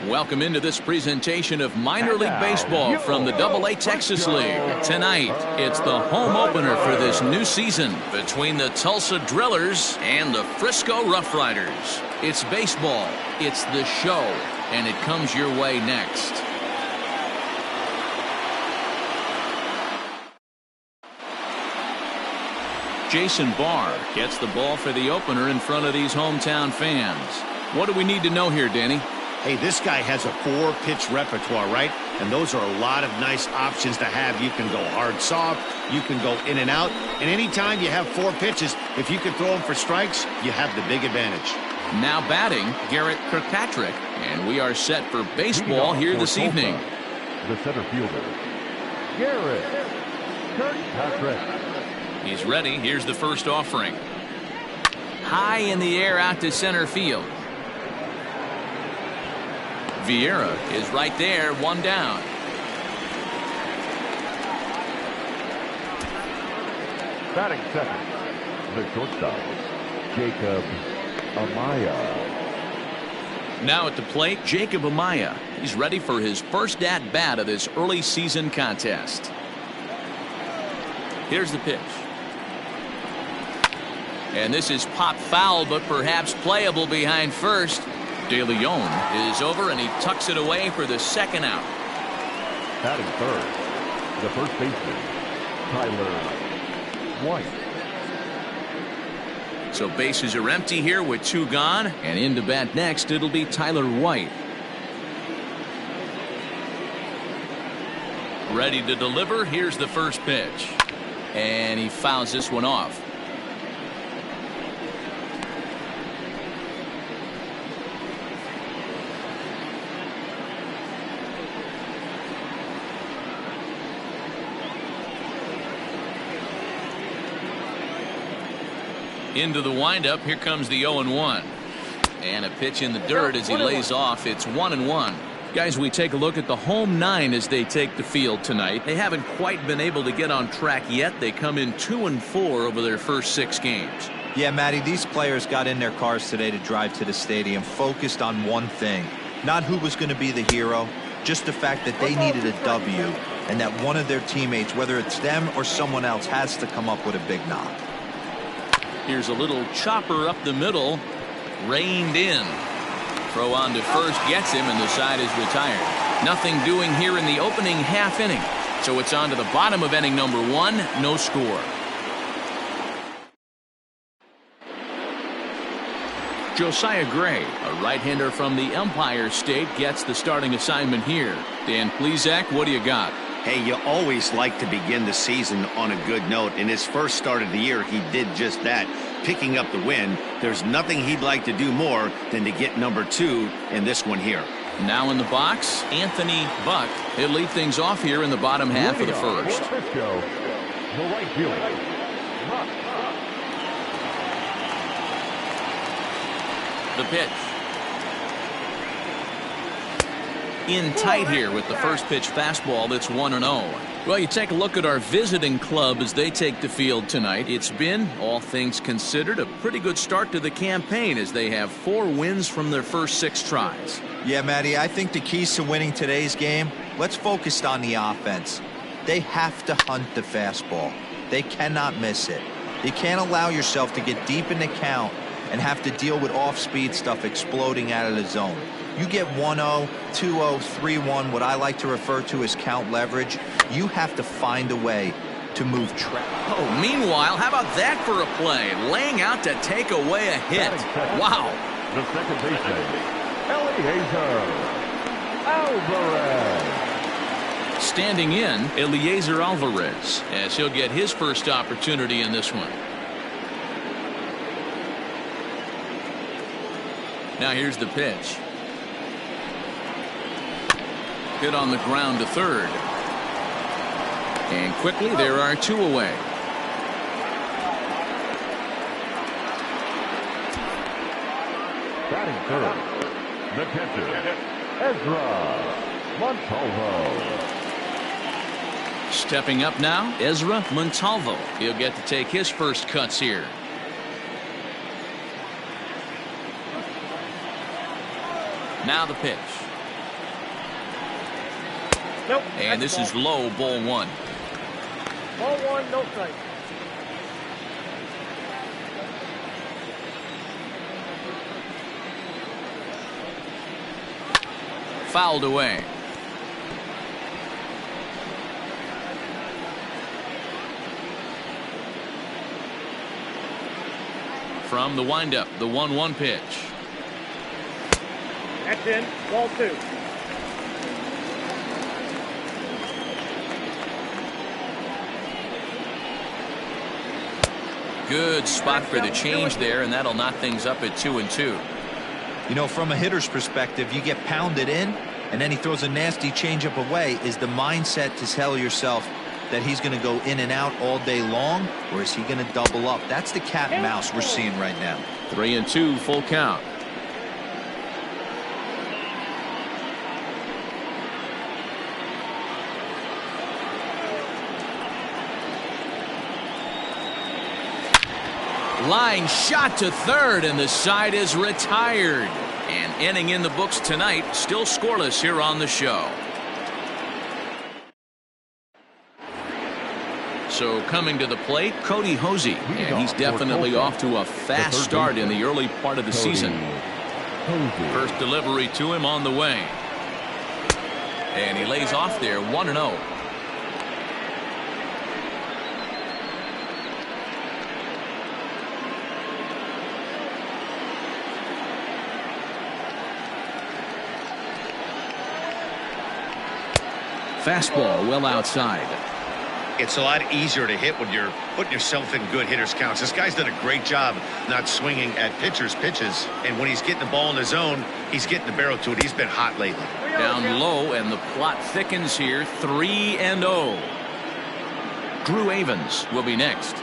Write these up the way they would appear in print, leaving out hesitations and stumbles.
Welcome into this presentation of minor league baseball from the AA Texas League. Tonight, it's the home opener for this new season between the Tulsa Drillers and the Frisco Roughriders. It's baseball, it's the show, and it comes your way next. Jason Barr gets the ball for the opener in front of these hometown fans. What do we need to know here, Danny? Hey, this guy has a 4-pitch repertoire, right? And those are a lot of nice options to have. You can go hard, soft. You can go in and out. And anytime you have 4 pitches, if you can throw them for strikes, you have the big advantage. Now batting, Garrett Kirkpatrick. And we are set for baseball here this evening. The center fielder, Garrett Kirkpatrick. He's ready. Here's the first offering. High in the air out to center field. Viera is right there, 1 down. Batting second, the shortstop, Jacob Amaya. Now at the plate, Jacob Amaya. He's ready for his first at-bat of this early season contest. Here's the pitch. And this is pop foul, but perhaps playable behind first. De Leon is over, and he tucks it away for the second out. Batting third, the first baseman, Tyler White. So bases are empty here with 2 gone, and in to bat next, it'll be Tyler White. Ready to deliver. Here's the first pitch. And he fouls this one off. Into the windup. Here comes the 0-1. And a pitch in the dirt as he lays off. It's 1-1. Guys, we take a look at the home 9 as they take the field tonight. They haven't quite been able to get on track yet. They come in 2-4 over their first 6 games. Yeah, Matty, these players got in their cars today to drive to the stadium focused on one thing. Not who was going to be the hero, just the fact that they needed a W and that one of their teammates, whether it's them or someone else, has to come up with a big knock. Here's a little chopper up the middle, reined in. Throw on to first, gets him, and the side is retired. Nothing doing here in the opening half inning. So it's on to the bottom of inning number 1, no score. Josiah Gray, a right-hander from the Empire State, gets the starting assignment here. Dan Plesac, what do you got? Hey, you always like to begin the season on a good note. In his first start of the year, he did just that, picking up the win. There's nothing he'd like to do more than to get number 2 in this one here. Now in the box, Anthony Buck. He'll lead things off here in the bottom half of the first. Frisco, the right fielder, The pitch. In tight here with the first pitch fastball that's 1-0. Well, you take a look at our visiting club as they take the field tonight. It's been, all things considered, a pretty good start to the campaign as they have 4 wins from their first 6 tries. Yeah, Matty, I think the keys to winning today's game, let's focus on the offense. They have to hunt the fastball. They cannot miss it. You can't allow yourself to get deep in the count and have to deal with off-speed stuff exploding out of the zone. You get 1-0, 2-0, 3-1, what I like to refer to as count leverage. You have to find a way to move track. Oh, meanwhile, how about that for a play? Laying out to take away a hit. Wow. the second baseman, Eliezer Alvarez. Standing in, Eliezer Alvarez, as he'll get his first opportunity in this one. Now here's the pitch. Hit on the ground to third. And quickly there are 2 away. Batting third, the catcher, Ezra Montalvo. Stepping up now, Ezra Montalvo. He'll get to take his first cuts here. Now the pitch. Nope. And this is low, ball one. Ball one, no strike. Fouled away. From the windup, the 1-1 pitch. That's in. Ball two. Good spot for the change there, and that'll knock things up at 2-2. You know, from a hitter's perspective, you get pounded in, and then he throws a nasty changeup away. Is the mindset to tell yourself that he's going to go in and out all day long, or is he going to double up? That's the cat and mouse we're seeing right now. 3-2, full count. Line shot to third, and the side is retired. And inning in the books tonight, still scoreless here on the show. So coming to the plate, Cody Hosey, and he's definitely off to a fast start in the early part of the season. First delivery to him on the way. And he lays off there, 1-0. Fastball well outside. It's a lot easier to hit when you're putting yourself in good hitters counts. This guy's done a great job not swinging at pitchers' pitches. And when he's getting the ball in the zone, he's getting the barrel to it. He's been hot lately. Down low, and the plot thickens here. 3-0. Drew Avens will be next.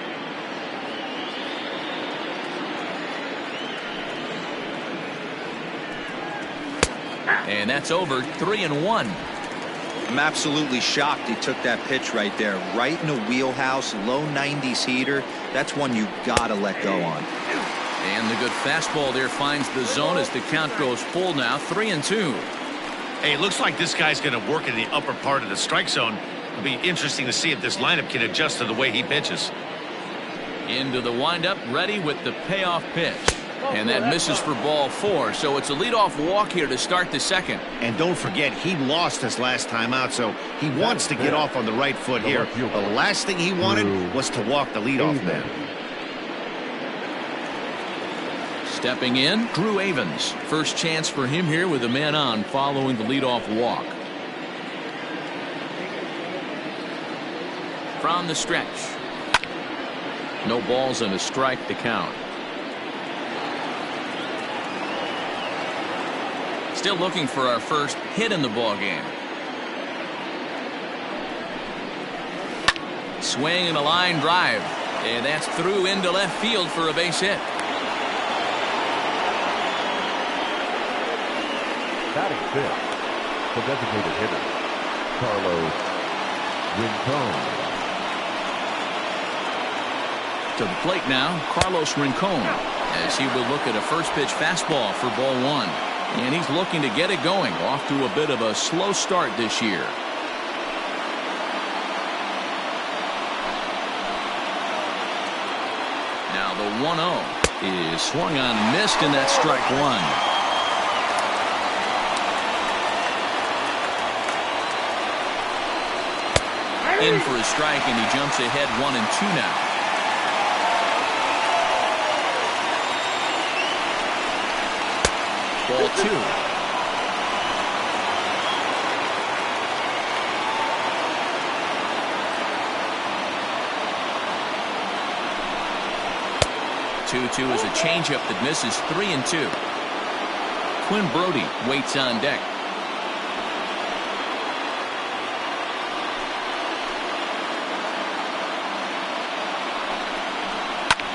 And that's over. 3-1. I'm absolutely shocked he took that pitch right there, right in the wheelhouse, low 90s heater. That's one you gotta let go on. And the good fastball there finds the zone as the count goes full now. 3-2. Hey, it looks like this guy's going to work in the upper part of the strike zone. It'll be interesting to see if this lineup can adjust to the way he pitches. Into the windup, ready with the payoff pitch. And that misses for ball 4, so it's a leadoff walk here to start the second. And don't forget, he lost his last time out, so he wants to get off on the right foot here. The last thing he wanted was to walk the leadoff man. Stepping in, Drew Avens. First chance for him here with a man on following the leadoff walk. From the stretch. No balls and a strike to count. Still looking for our first hit in the ball game. Swing and a line drive, and that's through into left field for a base hit. Batting fifth, the designated hitter, Carlos Rincon. To the plate now, Carlos Rincon, as he will look at a first pitch fastball for ball 1. And he's looking to get it going, off to a bit of a slow start this year. Now the 1-0 is swung on and missed, and that's strike 1. In for a strike, and he jumps ahead 1-2 now. Ball 2. Two is a changeup that misses. 3-2. Quinn Brody waits on deck.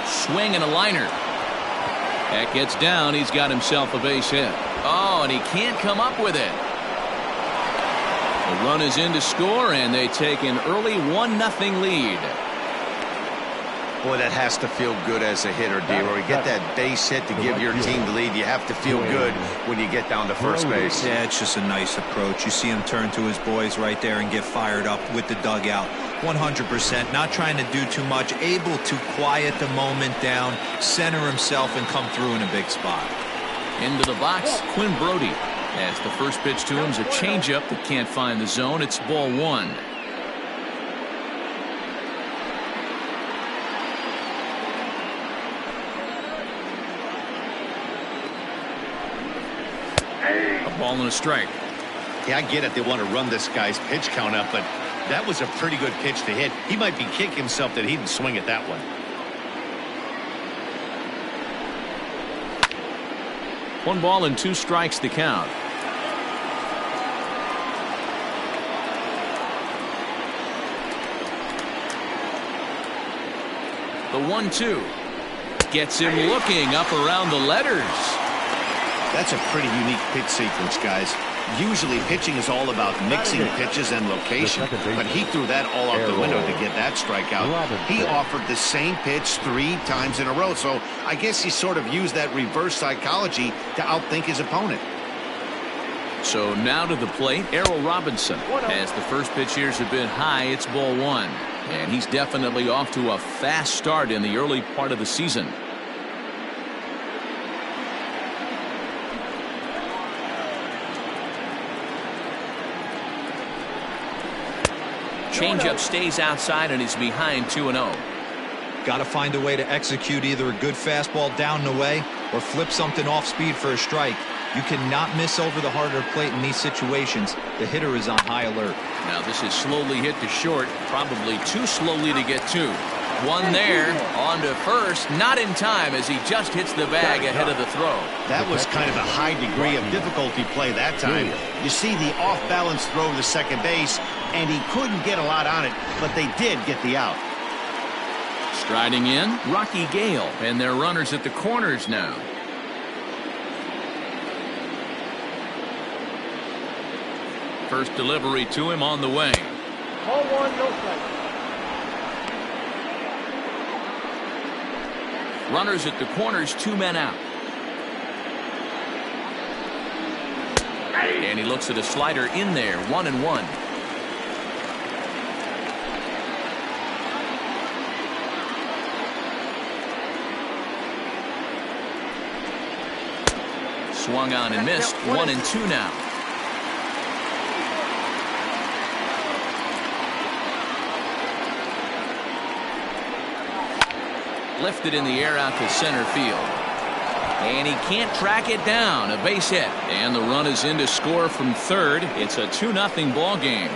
Swing and a liner. That gets down. He's got himself a base hit. Oh, and he can't come up with it. The run is in to score, and they take an early 1-0 lead. Boy, that has to feel good as a hitter, dOro. You get that base hit to give your team the lead. You have to feel good when you get down to first base. Yeah, it's just a nice approach. You see him turn to his boys right there and get fired up with the dugout. 100%, not trying to do too much, able to quiet the moment down, center himself, and come through in a big spot. Into the box, Quinn Brody. As the first pitch to him is a changeup that can't find the zone. It's ball one. A ball and a strike. Yeah, I get it. They want to run this guy's pitch count up, but that was a pretty good pitch to hit. He might be kicking himself that he didn't swing at that one. One ball and two strikes to count. The 1-2 gets him looking up around the letters. That's a pretty unique pitch sequence, guys. Usually pitching is all about mixing pitches and location, but he threw that all out the window to get that strikeout. He offered the same pitch 3 times in a row, so I guess he sort of used that reverse psychology to outthink his opponent. So now to the plate, Errol Robinson. As the first pitch here is a bit high, it's ball one. And he's definitely off to a fast start in the early part of the season. Changeup stays outside and he's behind 2-0. Got to find a way to execute either a good fastball down the way or flip something off speed for a strike. You cannot miss over the harder plate in these situations. The hitter is on high alert. Now this is slowly hit to short, probably too slowly to get to. One there, on to first, not in time as he just hits the bag ahead of the throw. That was kind of a high degree of difficulty play that time. You see the off-balance throw to second base, and he couldn't get a lot on it, but they did get the out. Striding in, Rocky Gale, and their runners at the corners now. First delivery to him on the way. Ball one, no strike. Runners at the corners, 2 men out. And he looks at a slider in there, 1-1. Swung on and missed, 1-2 now. Lifted in the air out to center field. And he can't track it down. A base hit. And the run is in to score from third. It's a 2-0 ball game.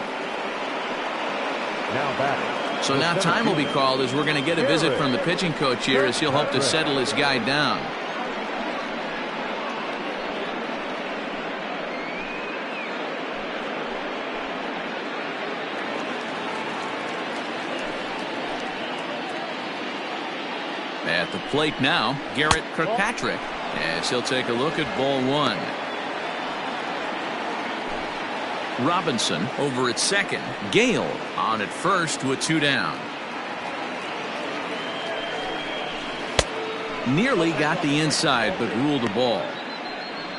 So now time will be called as we're going to get a visit from the pitching coach here as he'll hope to settle his guy down. At the plate now, Garrett Kirkpatrick, as he'll take a look at ball one. Robinson over at second. Gale on at first with 2 down. Nearly got the inside, but ruled a ball.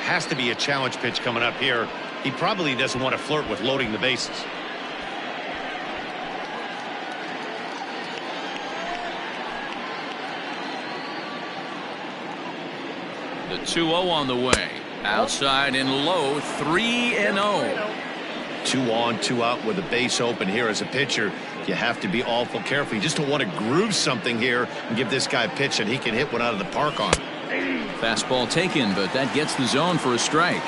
Has to be a challenge pitch coming up here. He probably doesn't want to flirt with loading the bases. The 2-0 on the way. Outside and low, 3-0. 2 on, 2 out with a base open here as a pitcher. You have to be awful careful. You just don't want to groove something here and give this guy a pitch that he can hit one out of the park on. Fastball taken, but that gets the zone for a strike.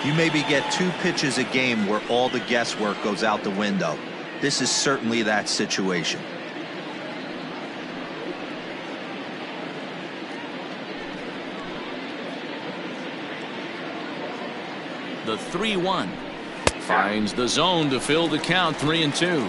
You maybe get 2 pitches a game where all the guesswork goes out the window. This is certainly that situation. The 3-1 finds the zone to fill the count, 3-2.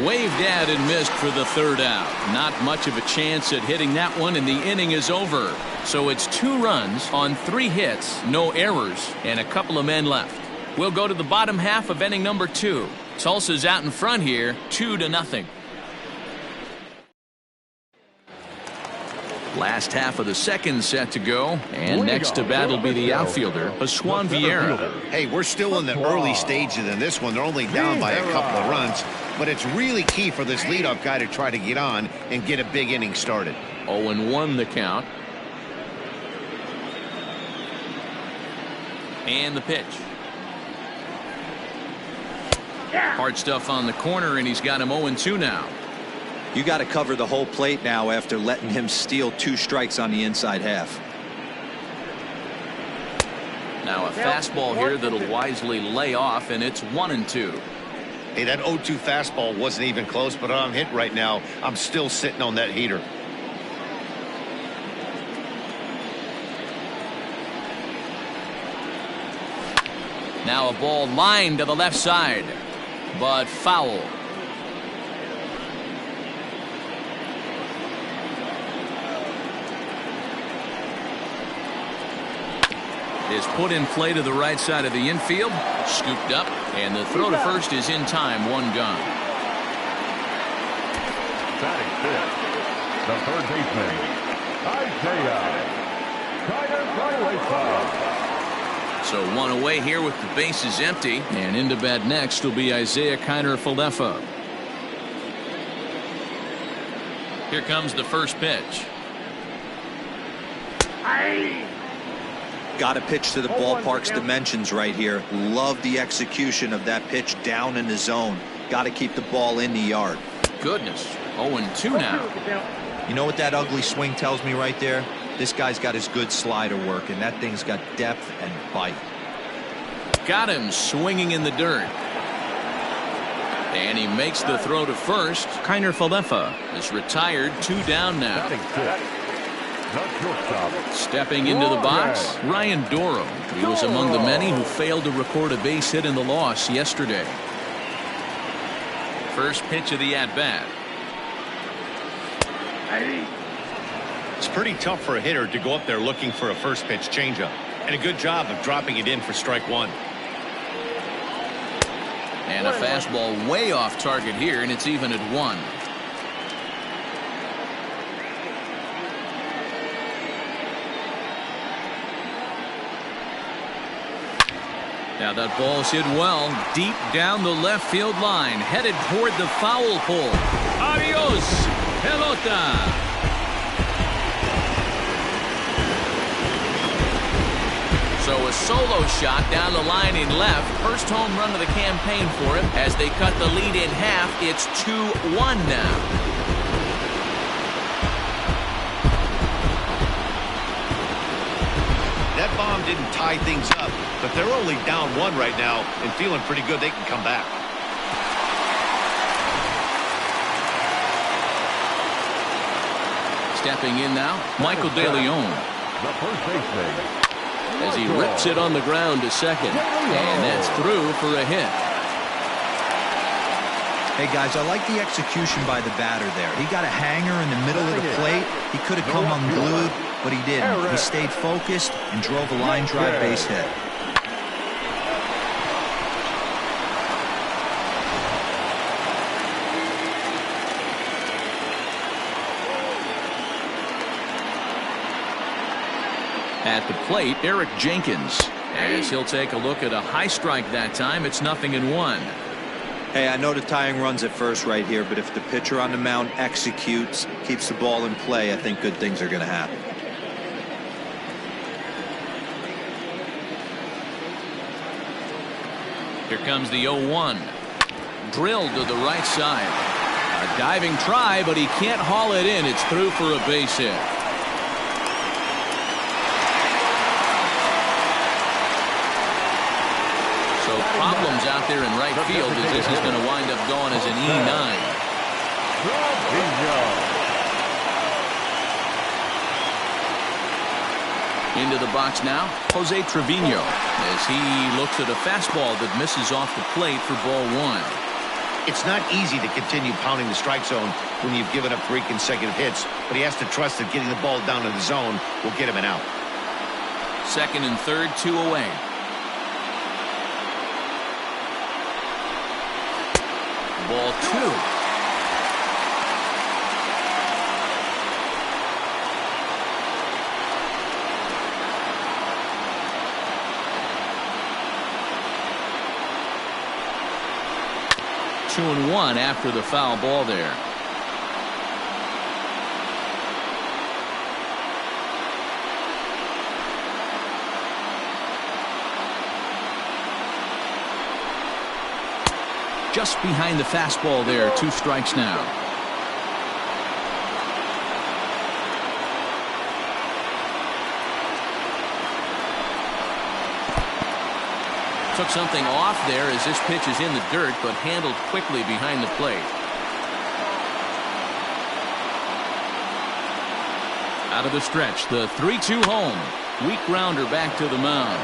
Waved at and missed for the third out. Not much of a chance at hitting that one, and the inning is over. So it's 2 runs on 3 hits, no errors, and a couple of men left. We'll go to the bottom half of inning number 2. Tulsa's out in front here, 2-0. Last half of the second set to go, and next to bat will be the outfielder, Aswan Viera. Hey, we're still in the early stages in this one. They're only down by a couple of runs, but it's really key for this leadoff guy to try to get on and get a big inning started. 0-1 the count. And the pitch. Hard stuff on the corner, and he's got him 0-2 now. You got to cover the whole plate now after letting him steal 2 strikes on the inside half. Now a fastball here that'll wisely lay off, and it's 1-2. Hey, that 0-2 fastball wasn't even close, but I'm hit right now. I'm still sitting on that heater. Now a ball lined to the left side, but foul. Is put in play to the right side of the infield, scooped up, and the throw to first is in time, 1 gone. Batting fifth, the third baseman, So 1 away here with the bases empty, and into bat next will be Isaiah Kiner-Falefa. Here comes the first pitch. Got to pitch to the ballpark's dimensions right here. Love the execution of that pitch down in the zone. Got to keep the ball in the yard. Goodness, 0-2 now. You know what that ugly swing tells me right there? This guy's got his good slider work, and that thing's got depth and bite. Got him swinging in the dirt. And he makes the throw to first. Kiner-Falefa is retired, 2 down now. Stepping into the box, Ryan dOro. He was among the many who failed to record a base hit in the loss yesterday. First pitch of the at-bat. It's pretty tough for a hitter to go up there looking for a first pitch changeup, and a good job of dropping it in for strike 1. And a fastball way off target here, and it's even at 1. Now that ball's hit well, deep down the left field line, headed toward the foul pole. Adios, pelota. So a solo shot down the line in left. First home run of the campaign for him. As they cut the lead in half, it's 2-1 now. That bomb didn't tie things up, but they're only down 1 right now and feeling pretty good they can come back. Stepping in now, Michael De Leon. the first baseman, As he rips it on the ground to second, and that's through for a hit. Hey guys, I like the execution by the batter there. He got a hanger in the middle of the plate. He could have come unglued, but he didn't. He stayed focused and drove a line drive base hit. At the plate, Eric Jenkins. As he'll take a look at a high strike that time, it's 0-1. Hey, I know the tying runs at first right here, but if the pitcher on the mound executes, keeps the ball in play, I think good things are going to happen. Here comes the 0-1. Drilled to the right side. A diving try, but he can't haul it in. It's through for a base hit. So problems out there in right field as this is going to wind up going as an E9. Into the box now, Jose Travino, as he looks at a fastball that misses off the plate for ball 1. It's not easy to continue pounding the strike zone when you've given up 3 consecutive hits, but he has to trust that getting the ball down to the zone will get him an out. Second and third, 2 away. Ball 2. Two and one after the foul ball there. Just behind the fastball there. 2 strikes now. Took something off there as this pitch is in the dirt, but handled quickly behind the plate. Out of the stretch, the 3-2 home. Weak grounder back to the mound.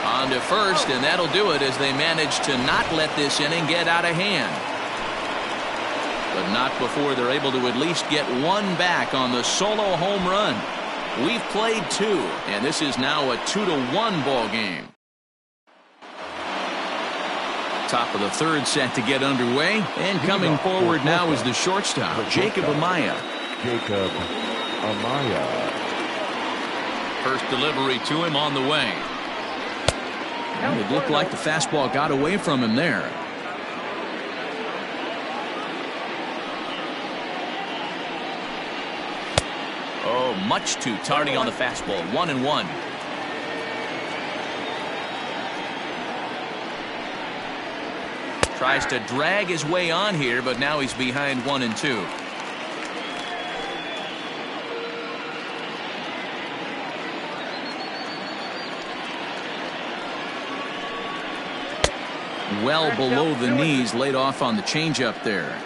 On to first, and that'll do it as they manage to not let this inning get out of hand. But not before they're able to at least get one back on the solo home run. We've played 2, and this is now a 2-1 ball game. Top of the 3rd set to get underway, and coming forward now is the shortstop, Jacob Amaya. First delivery to him on the way. And it looked like the fastball got away from him there. Oh, much too tardy on the fastball. 1-1. Tries to drag his way on here, but now he's behind 1-2. Well below the knees, laid off on the changeup there.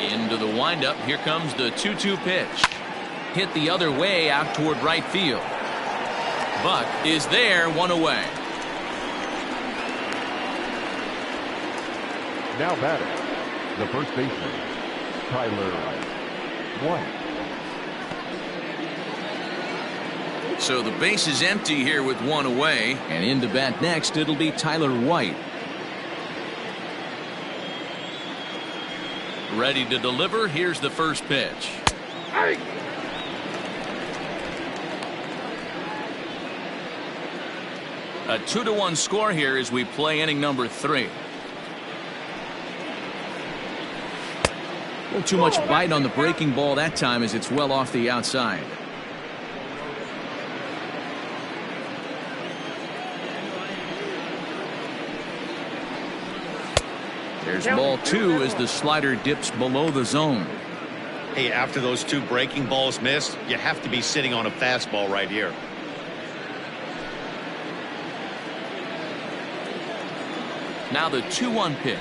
Into the windup. Here comes the 2-2 pitch. Hit the other way out toward right field. Buck is there, 1 away. Now batting, the first baseman, Tyler White. So the base is empty here with 1 away, and in to bat next it'll be Tyler White. Ready to deliver. Here's the first pitch. Hey. A 2-1 score here as we play inning number 3. A little too much bite on the breaking ball that time as it's well off the outside. There's ball 2 as the slider dips below the zone. Hey, after those 2 breaking balls missed, you have to be sitting on a fastball right here. Now the 2-1 pitch.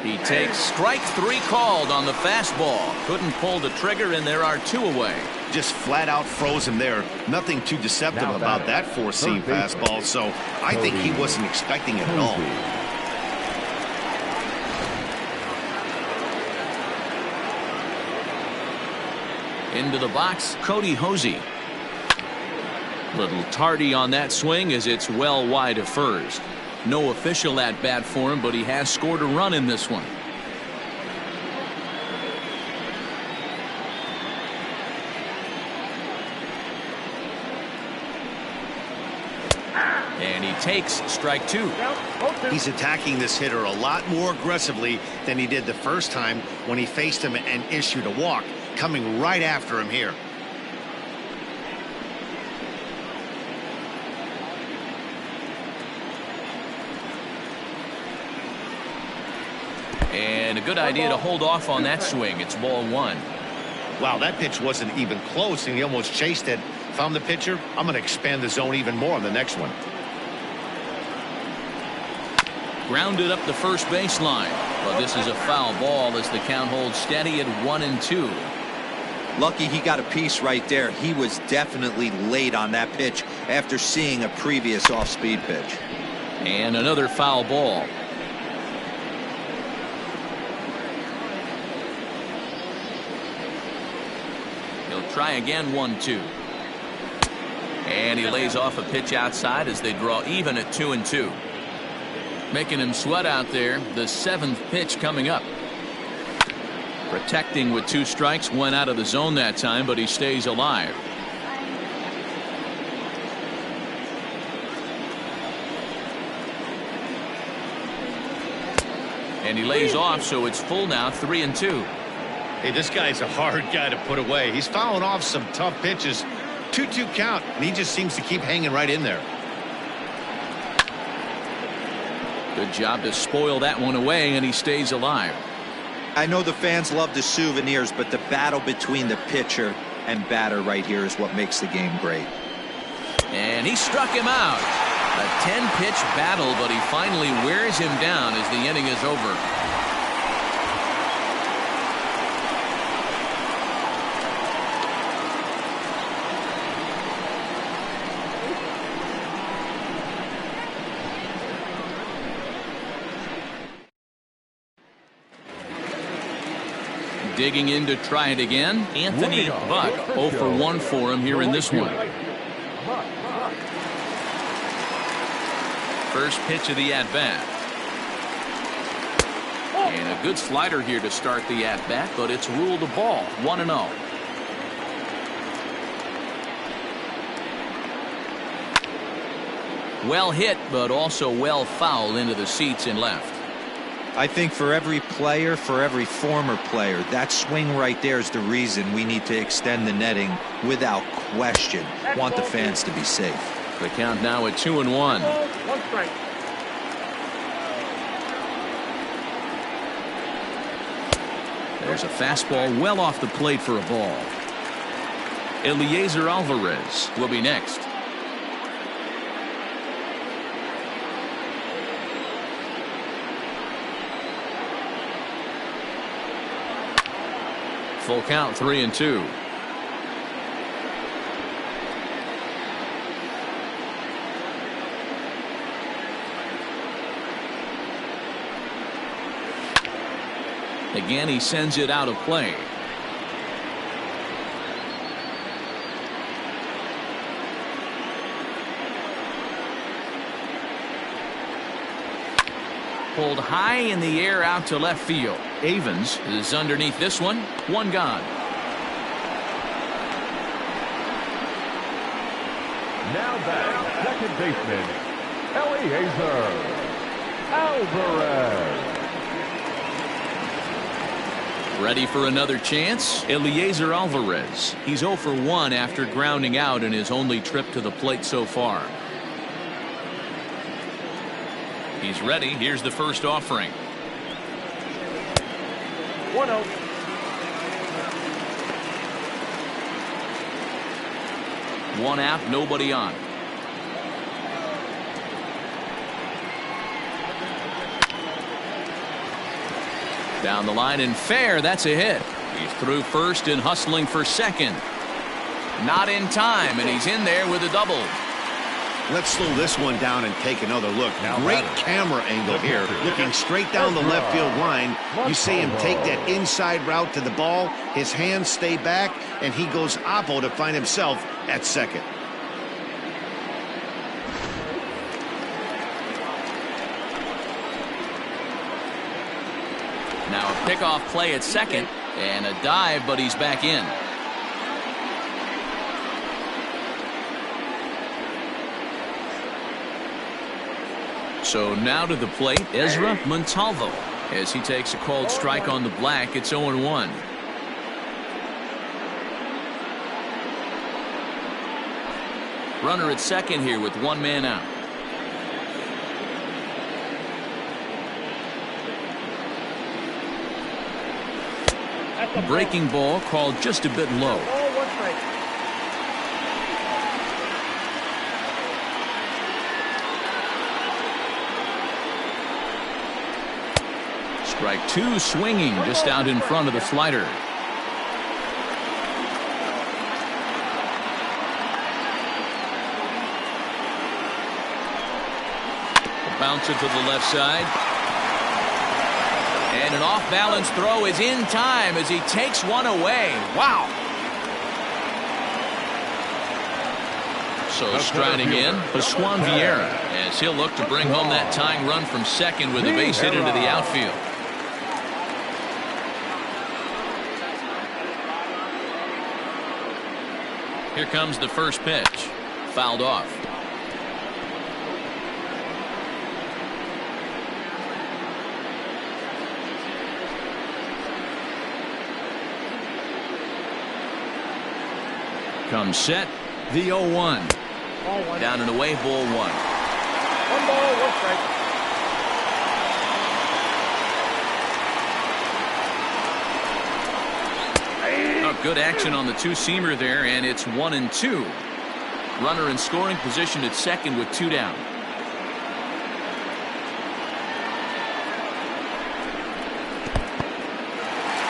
He takes strike 3 called on the fastball. Couldn't pull the trigger, and there are 2 away. Just flat out froze him there. Nothing too deceptive about that 4-seam fastball, so I think he wasn't expecting it at all. Into the box, Cody Hosey. Little tardy on that swing as it's well wide of first. No official at bat for him, but he has scored a run in this one. And he takes strike 2. He's attacking this hitter a lot more aggressively than he did the first time when he faced him and issued a walk. Coming right after him here. And a good idea to hold off on that swing. It's ball 1. Wow, that pitch wasn't even close, and he almost chased it. If I'm the pitcher, I'm going to expand the zone even more on the next one. Grounded up the first baseline. But this is a foul ball as the count holds steady at 1-2. Lucky he got a piece right there. He was definitely late on that pitch after seeing a previous off-speed pitch. And another foul ball. He'll try again, 1-2. And he lays off a pitch outside as they draw even at 2-2. Making him sweat out there. The 7th pitch coming up. Protecting with 2 strikes. Went out of the zone that time, but he stays alive. And he lays off, so it's full now, 3-2. Hey, this guy's a hard guy to put away. He's fouling off some tough pitches. 2-2 count, and he just seems to keep hanging right in there. Good job to spoil that one away, and he stays alive. I know the fans love the souvenirs, but the battle between the pitcher and batter right here is what makes the game great. And he struck him out. A 10-pitch battle, but he finally wears him down as the inning is over. Digging in to try it again. Anthony Buck, 0 for 1 for him here in this one. First pitch of the at-bat. And a good slider here to start the at-bat, but it's ruled a ball. 1-0. Well hit, but also well fouled into the seats and left. I think for every player, for every former player, that swing right there is the reason we need to extend the netting without question. Want the fans to be safe. The count now at 2-1. 1 strike. There's a fastball well off the plate for a ball. Eliezer Alvarez will be next. Full count, 3-2. Again, he sends it out of play. Pulled high in the air out to left field. Avens is underneath this one. 1 gone. Now back, second baseman, Eliezer Alvarez. Ready for another chance? Eliezer Alvarez. He's 0 for 1 after grounding out in his only trip to the plate so far. He's ready. Here's the first offering. 1-0. One out, nobody on. Down the line and fair. That's a hit. He's through first and hustling for second. Not in time, and he's in there with a double. Let's slow this one down and take another look. Great camera angle here, looking straight down the left field line. You see him take that inside route to the ball. His hands stay back, and he goes oppo to find himself at second. Now a pickoff play at second, and a dive, but he's back in. So now to the plate, Ezra Montalvo, as he takes a called strike on the black. It's 0-1. Runner at second here with 1 man out. Breaking ball called just a bit low. Ball, 1 strike. Strike 2 swinging just out in front of the slider. Bounce it to the left side. And an off-balance throw is in time as he takes one away. Wow. So striding in, Aswan Viera, as he'll look to bring home that tying run from second with a base hit into the outfield. Here comes the first pitch. Fouled off. Comes set, the 0-1. Down and away, ball 1. 1 ball, 1 strike. Oh, good action on the two-seamer there, and it's 1-2. Runner in scoring position at second with 2 down.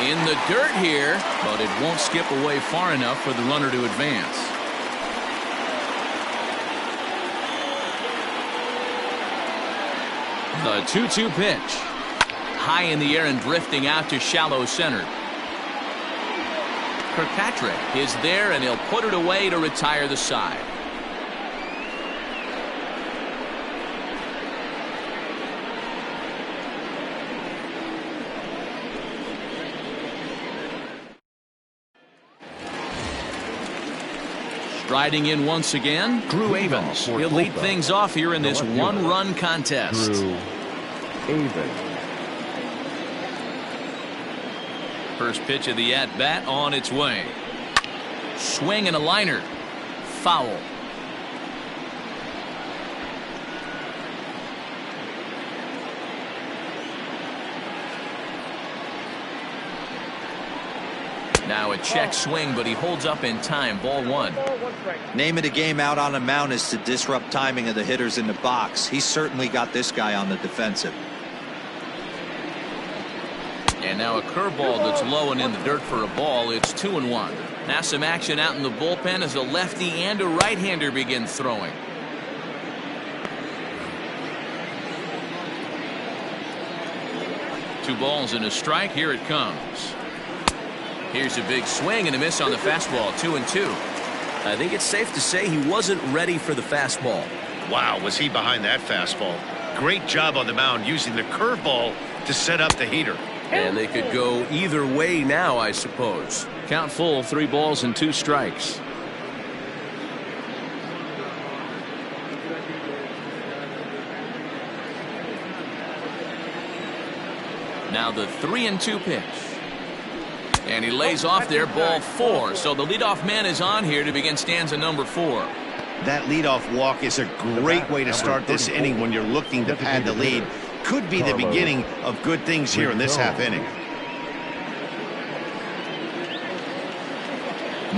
In the dirt here, but it won't skip away far enough for the runner to advance. The 2-2 pitch. High in the air and drifting out to shallow center. Kirkpatrick is there, and he'll put it away to retire the side. Striding in once again, Drew Avens. He'll lead things off here in this one-run contest. Drew Avens. First pitch of the at-bat on its way. Swing and a liner. Foul. Now a check swing, but he holds up in time. Ball 1. Name of the game out on the mound is to disrupt timing of the hitters in the box. He's certainly got this guy on the defensive. And now a curveball that's low and in the dirt for a ball. It's 2-1. Now some action out in the bullpen as a lefty and a right-hander begin throwing. Two balls and a strike. Here it comes. Here's a big swing and a miss on the fastball. 2-2. I think it's safe to say he wasn't ready for the fastball. Wow, was he behind that fastball. Great job on the mound using the curveball to set up the heater. And they could go either way now, I suppose. Count full, 3 balls and 2 strikes. Now the 3-2 pitch. And he lays off there, ball 4. So the leadoff man is on here to begin stanza number 4. That leadoff walk is a great way to start this inning when you're looking to pad the lead. Could be the beginning of good things here in this half inning.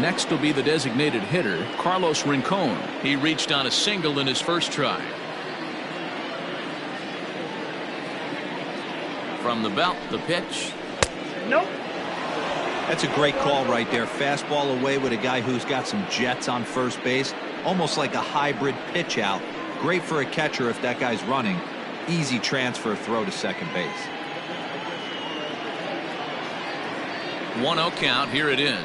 Next will be the designated hitter, Carlos Rincon. He reached on a single in his first try. From the belt, the pitch. Nope. That's a great call right there. Fastball away with a guy who's got some jets on first base. Almost like a hybrid pitch out. Great for a catcher if that guy's running. Easy transfer throw to second base. 1-0 count. Here it is.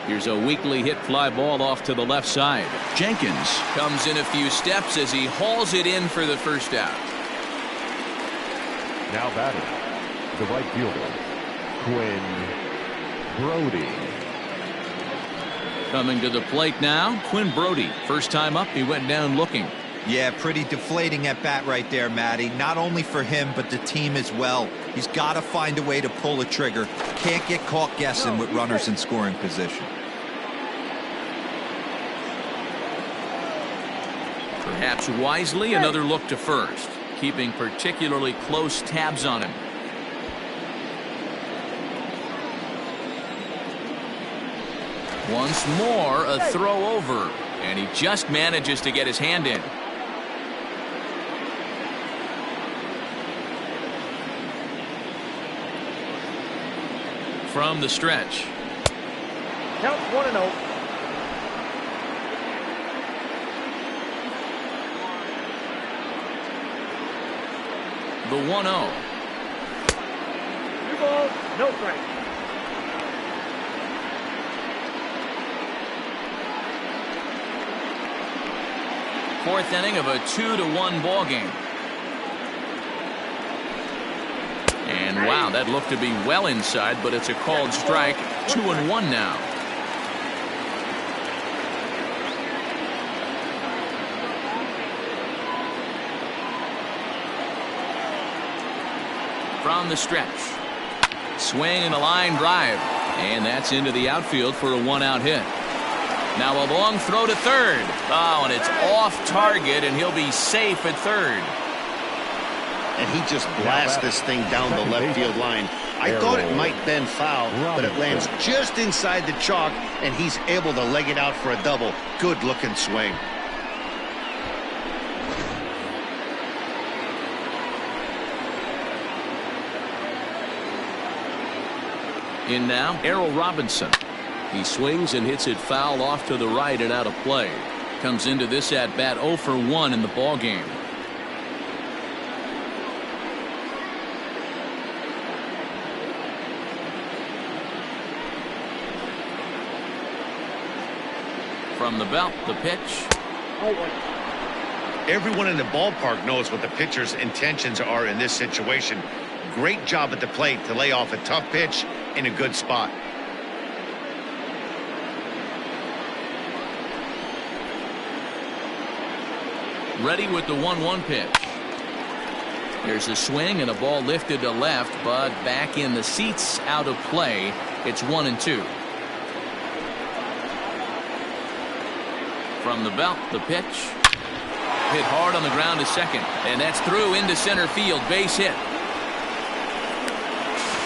Here's a weakly hit fly ball off to the left side. Jenkins comes in a few steps as he hauls it in for the first out. Now batting, the right fielder, Quinn Brody. Coming to the plate now, Quinn Brody. First time up, he went down looking. Yeah, pretty deflating at bat right there, Matty. Not only for him, but the team as well. He's got to find a way to pull a trigger. Can't get caught guessing with runners in scoring position. Perhaps wisely, another look to first, keeping particularly close tabs on him. Once more, a throw over, and he just manages to get his hand in. from the stretch. Count 1-0. The 1-0. 2 balls, no strikes. Fourth inning of a 2-1 ball game. And wow, that looked to be well inside, but it's a called strike. 2-1 now. From the stretch. Swing and a line drive. And that's into the outfield for a 1-out hit. Now a long throw to third. Oh, and it's off target, and he'll be safe at third. And he just blasts this thing down the left field line. I thought it might bend foul, but it lands just inside the chalk, and he's able to leg it out for a double. Good looking swing. In now, Errol Robinson. He swings and hits it foul off to the right and out of play. Comes into this at bat 0 for 1 in the ball game. From the belt, the pitch. Everyone in the ballpark knows what the pitcher's intentions are in this situation. Great job at the plate to lay off a tough pitch in a good spot. Ready with the 1-1 pitch. There's a swing and a ball lifted to left, but back in the seats, out of play. It's 1-2. From the belt, the pitch. Hit hard on the ground to second, and that's through into center field. Base hit.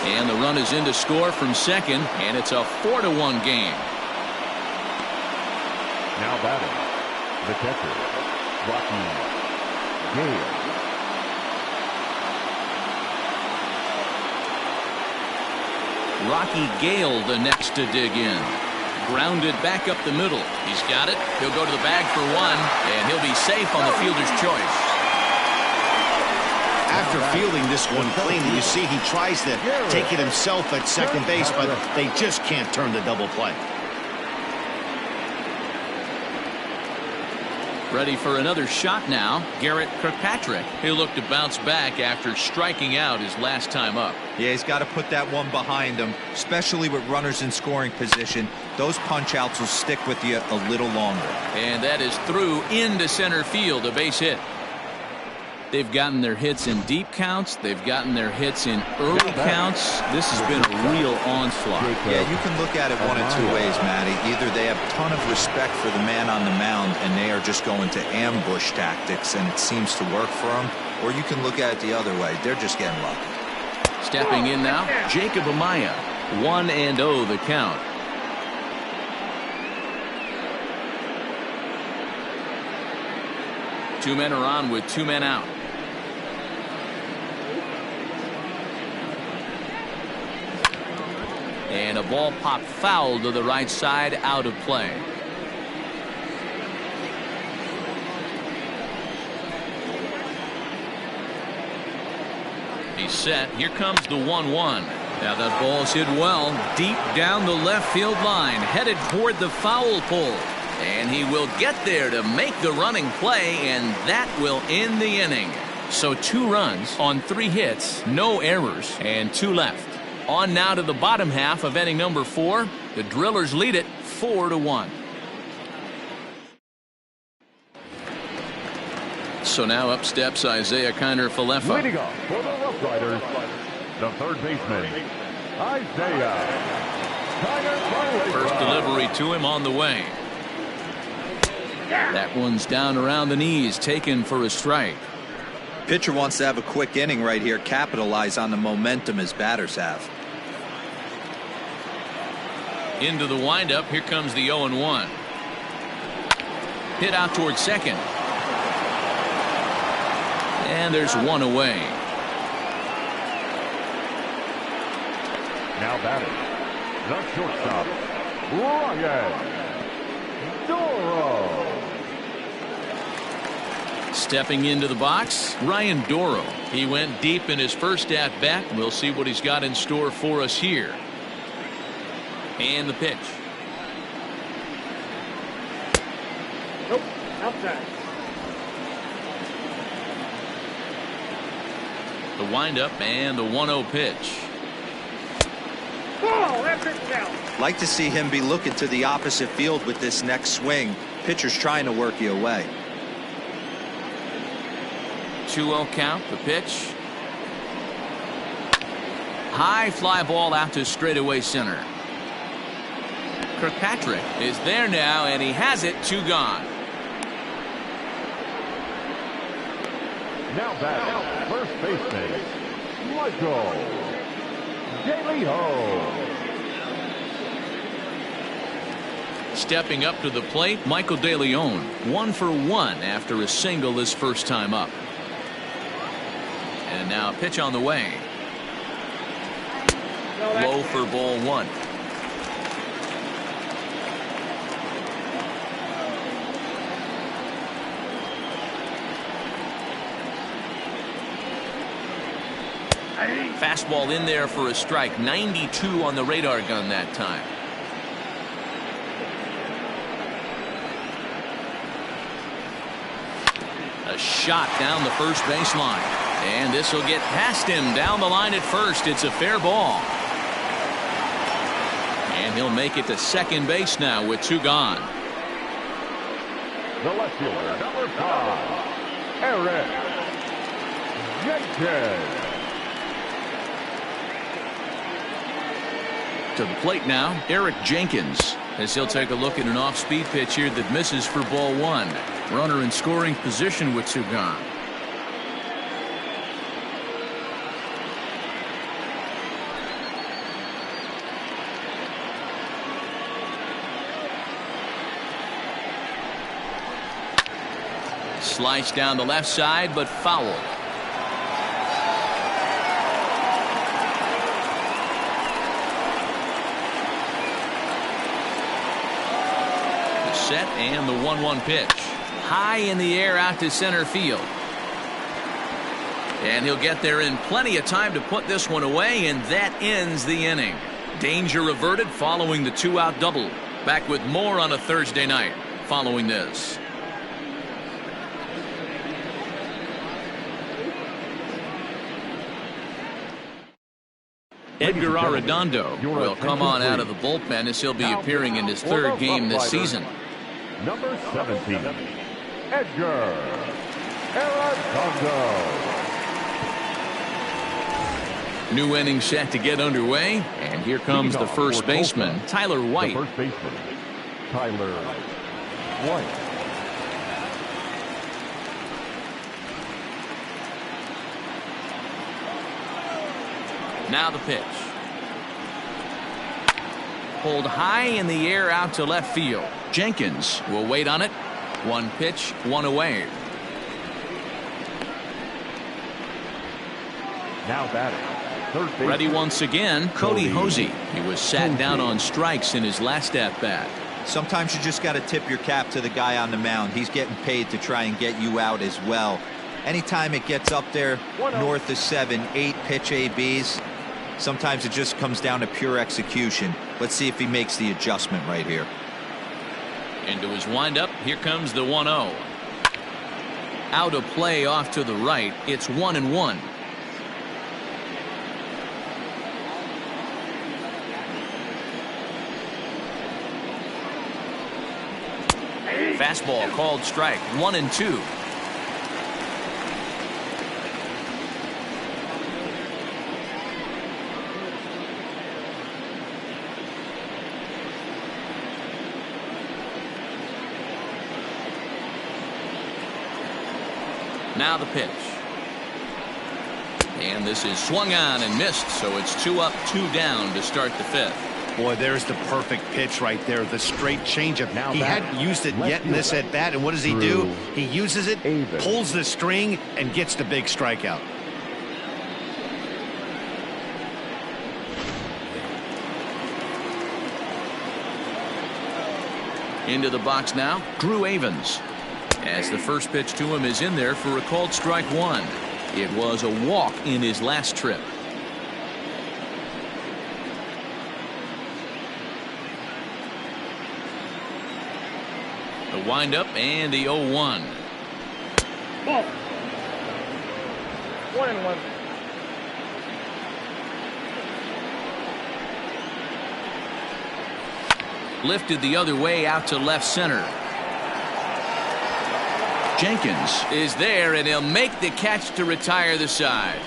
And the run is in to score from second, and it's a 4-1 game. Now batting, the catcher, Gale. Rocky Gale the next to dig in. Grounded back up the middle. He's got it. He'll go to the bag for one, and he'll be safe on the fielder's choice. After fielding this one clean, you see he tries to take it himself at second base, but they just can't turn the double play. Ready for another shot now. Garrett Kirkpatrick. He'll look to bounce back after striking out his last time up. Yeah, he's got to put that one behind him, especially with runners in scoring position. Those punch outs will stick with you a little longer. And that is through into center field, a base hit. They've gotten their hits in deep counts. They've gotten their hits in early counts. This has been a real onslaught. Yeah, you can look at it one of two ways, Matty. Either they have a ton of respect for the man on the mound and they are just going to ambush tactics and it seems to work for them, or you can look at it the other way. They're just getting lucky. Stepping in now, Jacob Amaya. 1-0 the count. Two men are on with 2 men out. And a ball popped foul to the right side, out of play. He's set. Here comes the 1-1. Now that ball's hit well deep down the left field line, headed toward the foul pole. And he will get there to make the running play, and that will end the inning. So 2 runs on 3 hits, no errors, and 2 left. On now to the bottom half of inning number 4. The Drillers lead it 4-1. So now up steps Isaiah Kiner-Falefa. Leading off for the Roughriders, the third baseman, Isaiah Kiner-Falefa. First delivery to him on the way. That one's down around the knees, taken for a strike. Pitcher wants to have a quick inning right here, capitalize on the momentum his batters have. Into the windup, here comes the 0-1. Hit out towards second. And there's one away. Now batting, The shortstop, Ryan dOro. Stepping into the box, Ryan dOro. He went deep in his first at-bat. We'll see what he's got in store for us here. And the pitch. Nope, outside. The windup and the 1-0 pitch. Ball, that's it down. Like to see him be looking to the opposite field with this next swing. Pitcher's trying to work you away. 2-0 count, the pitch. High fly ball out to straightaway center. Kirkpatrick is there now, and he has it. 2 gone. Now back, first baseman, Michael Gale. Stepping up to the plate, Michael De Leon. 1 for 1 after a single his first time up. And now a pitch on the way. Low for ball 1. Fastball in there for a strike. 92 on the radar gun that time. A shot down the first baseline. And this will get past him down the line at first. It's a fair ball. And he'll make it to second base now with 2 gone. The left fielder, number 5, Jenkins. To the plate now, Eric Jenkins, as he'll take a look at an off-speed pitch here that misses for ball 1. Runner in scoring position with 2 gone. Sliced down the left side, but foul. Set and the 1-1 pitch. High in the air out to center field. And he'll get there in plenty of time to put this one away, and that ends the inning. Danger averted following the 2-out double. Back with more on a Thursday night following this. Edgar Arredondo will come on out of the bullpen as he'll be appearing in his 3rd game this season. Number 17, Edgar Arredondo. New inning set to get underway, and here comes the first baseman, Tyler White. The first baseman, Tyler White. Now the pitch. Pulled high in the air out to left field. Jenkins will wait on it. 1 pitch, 1 away. Now batting. Third baseman. Ready once again, Cody Hosey. He was sat down on strikes in his last at-bat. Sometimes you just got to tip your cap to the guy on the mound. He's getting paid to try and get you out as well. Anytime it gets up there north of 7, 8 pitch ABs, sometimes it just comes down to pure execution. Let's see if he makes the adjustment right here. Into his windup, here comes the 1-0. Out of play off to the right. It's 1-1. Fastball called strike. 1-2. Now the pitch. And this is swung on and missed, so it's 2 up, 2 down to start the 5th. Boy, there's the perfect pitch right there, the straight changeup. He hadn't used it yet in this at bat, and what does he do? He uses it, pulls the string, and gets the big strikeout. Into the box now, Drew Avens. As the first pitch to him is in there for a called strike one. It was a walk in his last trip. The windup and the 0-1. Ball. 1-1. Lifted the other way out to left center. Jenkins is there, and he'll make the catch to retire the side.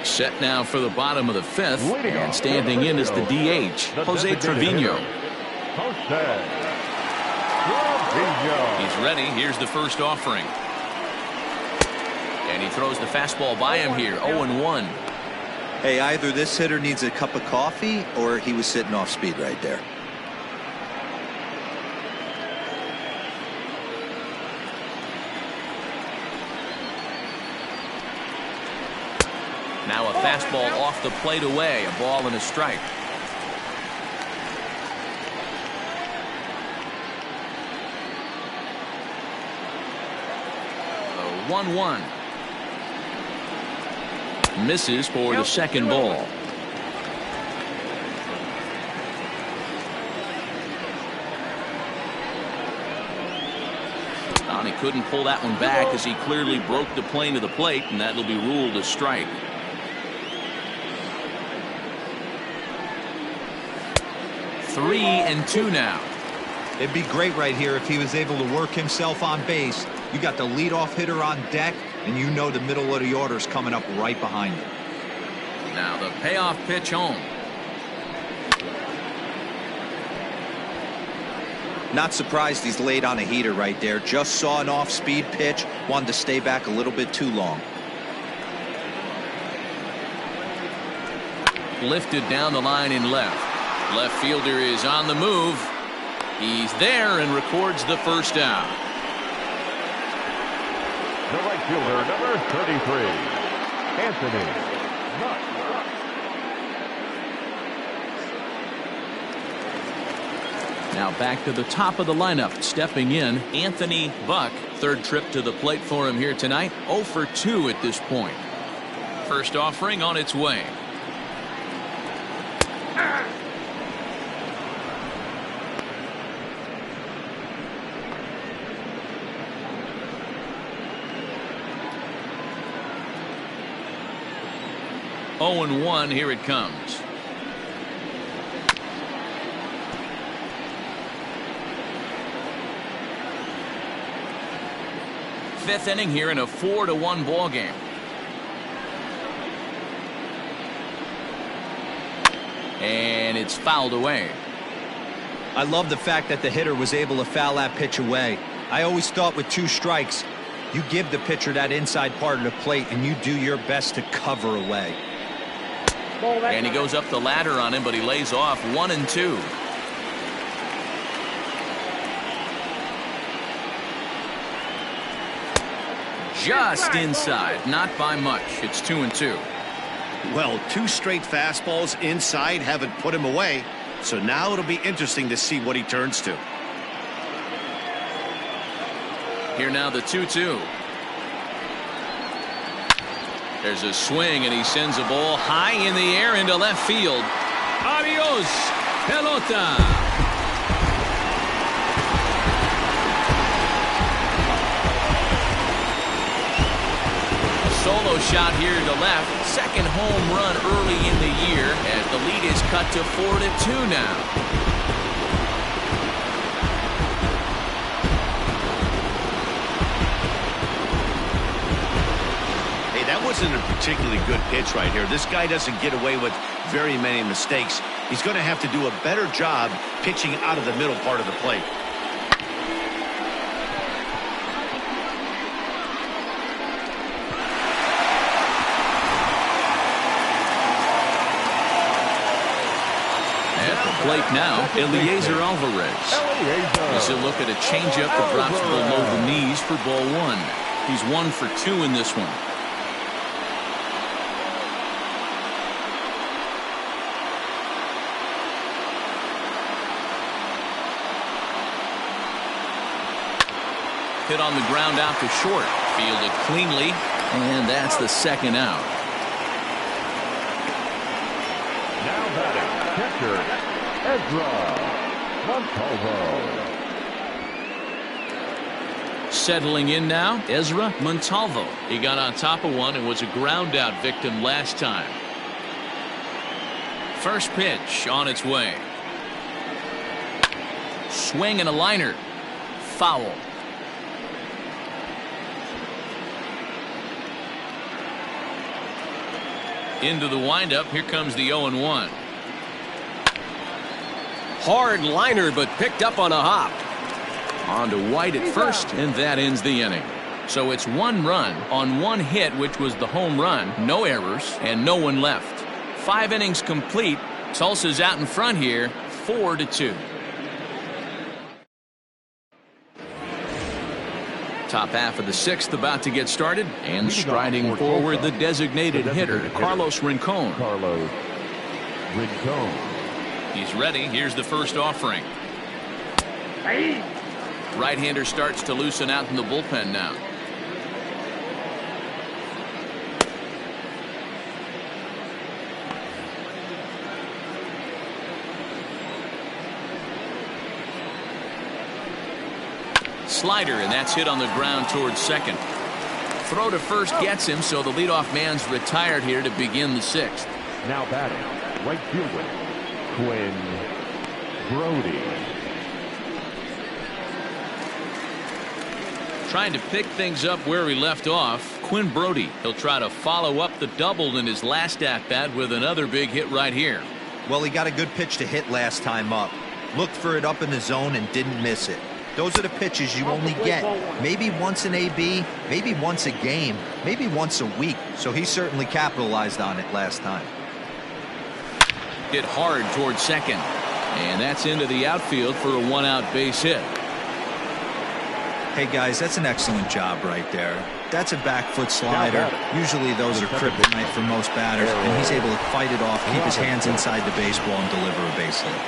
Set now for the bottom of the fifth, and standing in is the DH, Jose Trevino. He's ready. Here's the first offering. And he throws the fastball by him here. 0-1. Hey, either this hitter needs a cup of coffee or he was sitting off speed right there. Now a fastball off the plate away. A ball and a strike. The 1-1. Misses for the second ball. And he couldn't pull that one back as he clearly broke the plane to the plate, and that'll be ruled a strike. Three and two now. It'd be great right here if he was able to work himself on base. You got the leadoff hitter on deck, and you know the middle of the order is coming up right behind him. Now the payoff pitch home. Not surprised he's laid on a heater right there. Just saw an off-speed pitch. Wanted to stay back a little bit too long. Lifted down the line in left. Left fielder is on the move. He's there and records the first out. The right fielder, number 33, Anthony. Now back to the top of the lineup. Stepping in, Anthony Buck. Third trip to the plate for him here tonight. 0 for 2 at this point. First offering on its way. Oh and 1, here it comes. Fifth inning here in a 4-1 ball game. And it's fouled away. I love the fact that the hitter was able to foul that pitch away. I always thought with 2 strikes, you give the pitcher that inside part of the plate and you do your best to cover away. And he goes up the ladder on him, but he lays off 1 and 2. Just inside, not by much. It's 2 and 2. Well, 2 straight fastballs inside haven't put him away. So now it'll be interesting to see what he turns to. Here now the 2-2. There's a swing, and he sends a ball high in the air into left field. Adios, pelota. A solo shot here to left. Second home run early in the year as the lead is cut to 4-2 now. That wasn't a particularly good pitch right here. This guy doesn't get away with very many mistakes. He's going to have to do a better job pitching out of the middle part of the plate. plate now, Eliezer Alvarez. As he'll look at a changeup that drops below the knees for ball one. He's 1 for 2 in this one. Hit on the ground out to short. Fielded cleanly, and that's the second out. Now batting, catcher, Eliezer Montalvo. Settling in now, Eliezer Montalvo. He got on top of one and was a ground out victim last time. First pitch on its way. Swing and a liner. Foul. Into the windup. Here comes the 0-1. Hard liner, but picked up on a hop. On to White at first, and that ends the inning. So it's 1 run on 1 hit, which was the home run. No errors, and no one left. 5 innings complete. Tulsa's out in front here, 4-2. Top half of the 6th about to get started, and striding forward the designated hitter, Carlos Rincon. He's ready. Here's the first offering. Right-hander starts to loosen out in the bullpen now. Slider, and that's hit on the ground towards second. Throw to first gets him, so the leadoff man's retired here to begin the 6th. Now batting, right fielder, Quinn Brody. Trying to pick things up where he left off, Quinn Brody. He'll try to follow up the double in his last at-bat with another big hit right here. Well, he got a good pitch to hit last time up. Looked for it up in the zone and didn't miss it. Those are the pitches you only get maybe once an AB, maybe once a game, maybe once a week. So he certainly capitalized on it last time. Hit hard towards second, and that's into the outfield for a 1-out base hit. Hey guys, that's an excellent job right there. That's a back foot slider. Usually those are kryptonite for most batters, and he's able to fight it off, keep his hands inside the baseball, and deliver a base hit.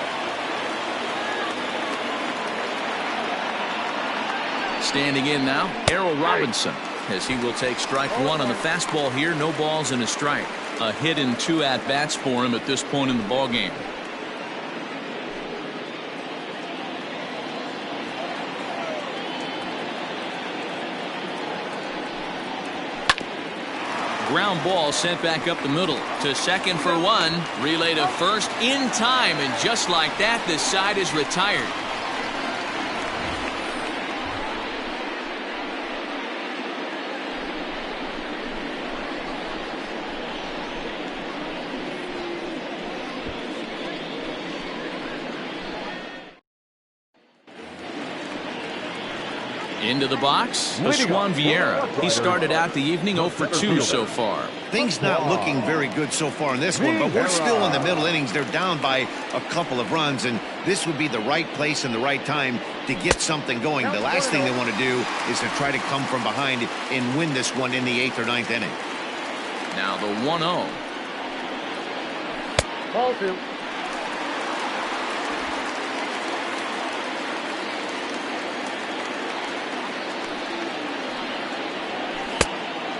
Standing in now, Errol Robinson, as he will take strike 1 on the fastball here. No balls and a strike. A hit in 2 at-bats for him at this point in the ballgame. Ground ball sent back up the middle to second for 1. Relay to first in time, and just like that, this side is retired. Into the box, Aswan Viera. He started out the evening 0 for 2 so far. Things not looking very good so far in this one, but we're still in the middle innings. They're down by a couple of runs, and this would be the right place and the right time to get something going. The last thing they want to do is to try to come from behind and win this one in the 8th or 9th inning. Now the 1-0. Ball 2.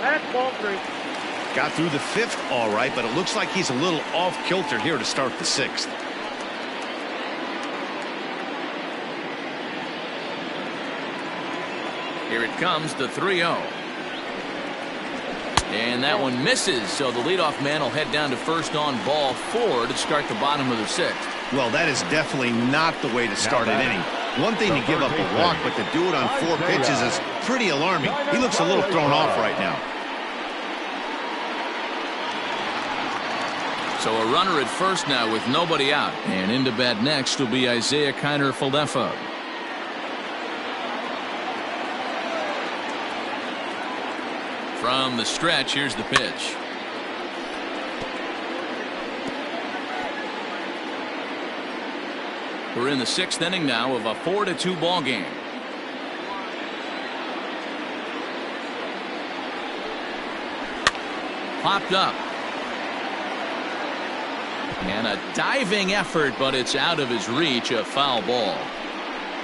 That's ball 3. Got through the 5th all right, but it looks like he's a little off kilter here to start the 6th. Here it comes, the 3-0. And that one misses, so the leadoff man will head down to first on ball 4 to start the bottom of the 6th. Well, that is definitely not the way to start an inning. One thing to give up a walk, but to do it on 4 pitches is pretty alarming. He looks a little thrown off right now. So a runner at first now with nobody out. And into bat next will be Isaiah Kiner-Falefa. From the stretch, here's the pitch. We're in the 6th inning now of a 4-2 ball game. Popped up. And a diving effort, but it's out of his reach. A foul ball.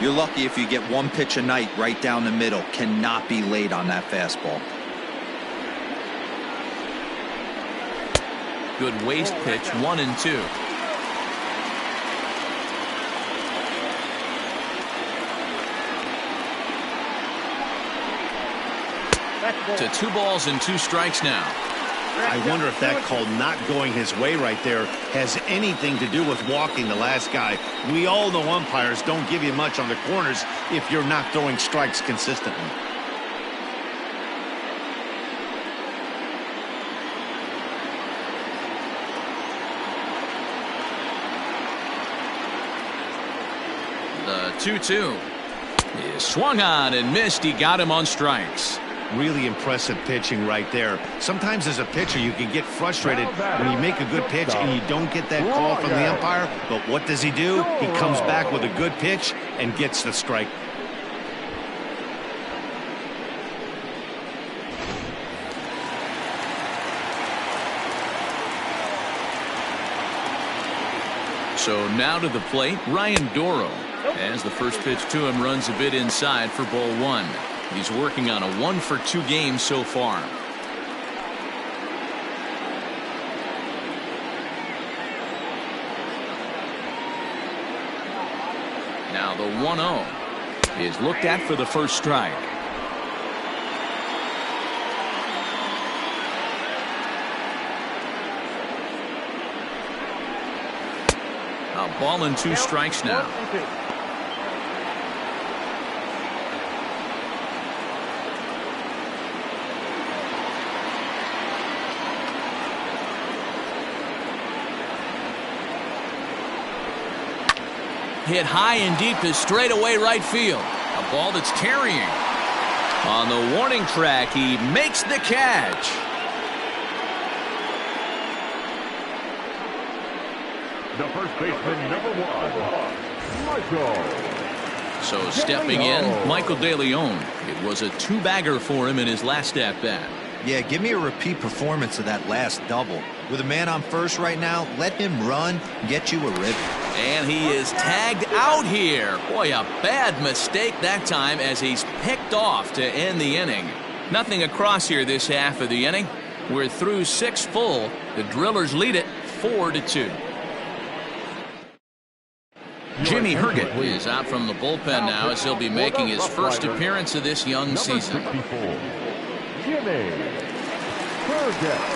You're lucky if you get one pitch a night right down the middle. Cannot be late on that fastball. Good waste pitch, 1-2. To 2 balls and 2 strikes now. I wonder if that call not going his way right there has anything to do with walking the last guy. We all know umpires don't give you much on the corners if you're not throwing strikes consistently. The 2-2 is swung on and missed. He got him on strikes. Really impressive pitching right there. Sometimes as a pitcher you can get frustrated when you make a good pitch and you don't get that call from the umpire, but what does he do? He comes back with a good pitch and gets the strike. So now to the plate, Ryan dOro. As the first pitch to him runs a bit inside for ball 1. He's working on a 1-for-2 game so far. Now the 1-0 is looked at for the first strike. A ball and 2 strikes now. Hit high and deep to straightaway right field. A ball that's carrying. On the warning track, he makes the catch. The first baseman, number 1, Michael. So stepping in, Michael DeLeon. It was a 2-bagger for him in his last at-bat. Yeah, give me a repeat performance of that last double. With a man on first right now, let him run, get you a rib. And he is tagged out here. Boy, a bad mistake that time as he's picked off to end the inning. Nothing across here this half of the inning. We're through 6 full. The Drillers lead it 4-2. Jimmy Herget is out from the bullpen now as he'll be making his first appearance of this young season. Jimmy Herget.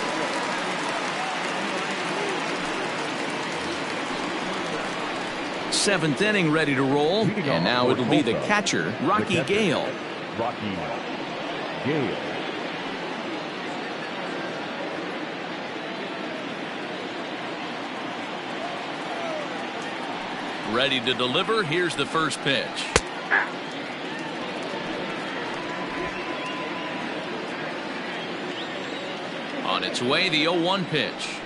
7th inning ready to roll, and now it'll be the catcher, Rocky Gale. Rocky Gale. Ready to deliver. Here's the first pitch. On its way, the 0-1 pitch.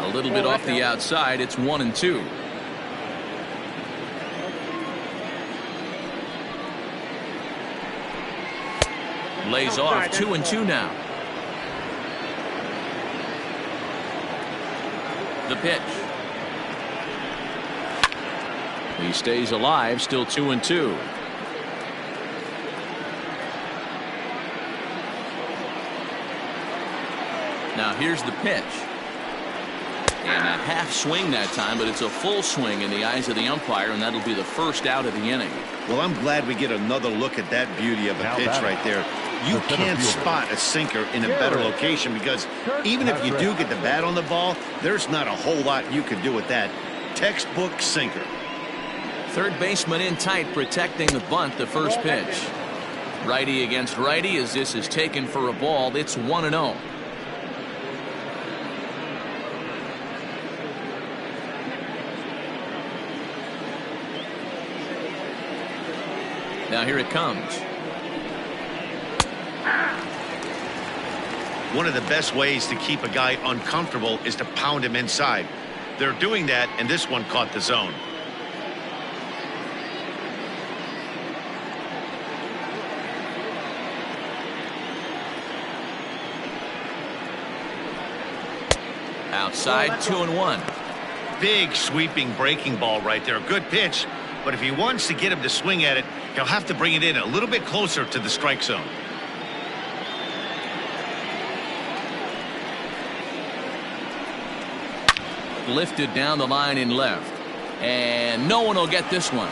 A little bit off the outside. It's 1-2. Lays off 2-2 now. The pitch. He stays alive, still 2-2. Now here's the pitch. And a half swing that time, but it's a full swing in the eyes of the umpire, and that'll be the first out of the inning. Well, I'm glad we get another look at that beauty of a pitch right there. You can't spot a sinker in a better location because even if you do get the bat on the ball, there's not a whole lot you can do with that. Textbook sinker. Third baseman in tight, protecting the bunt, the first pitch. Righty against righty as this is taken for a ball. It's 1-0. Now here it comes. One of the best ways to keep a guy uncomfortable is to pound him inside. They're doing that, and this one caught the zone. Outside, 2-1. Big sweeping breaking ball right there. Good pitch, but if he wants to get him to swing at it, he'll have to bring it in a little bit closer to the strike zone. Lifted down the line in left, and no one will get this one.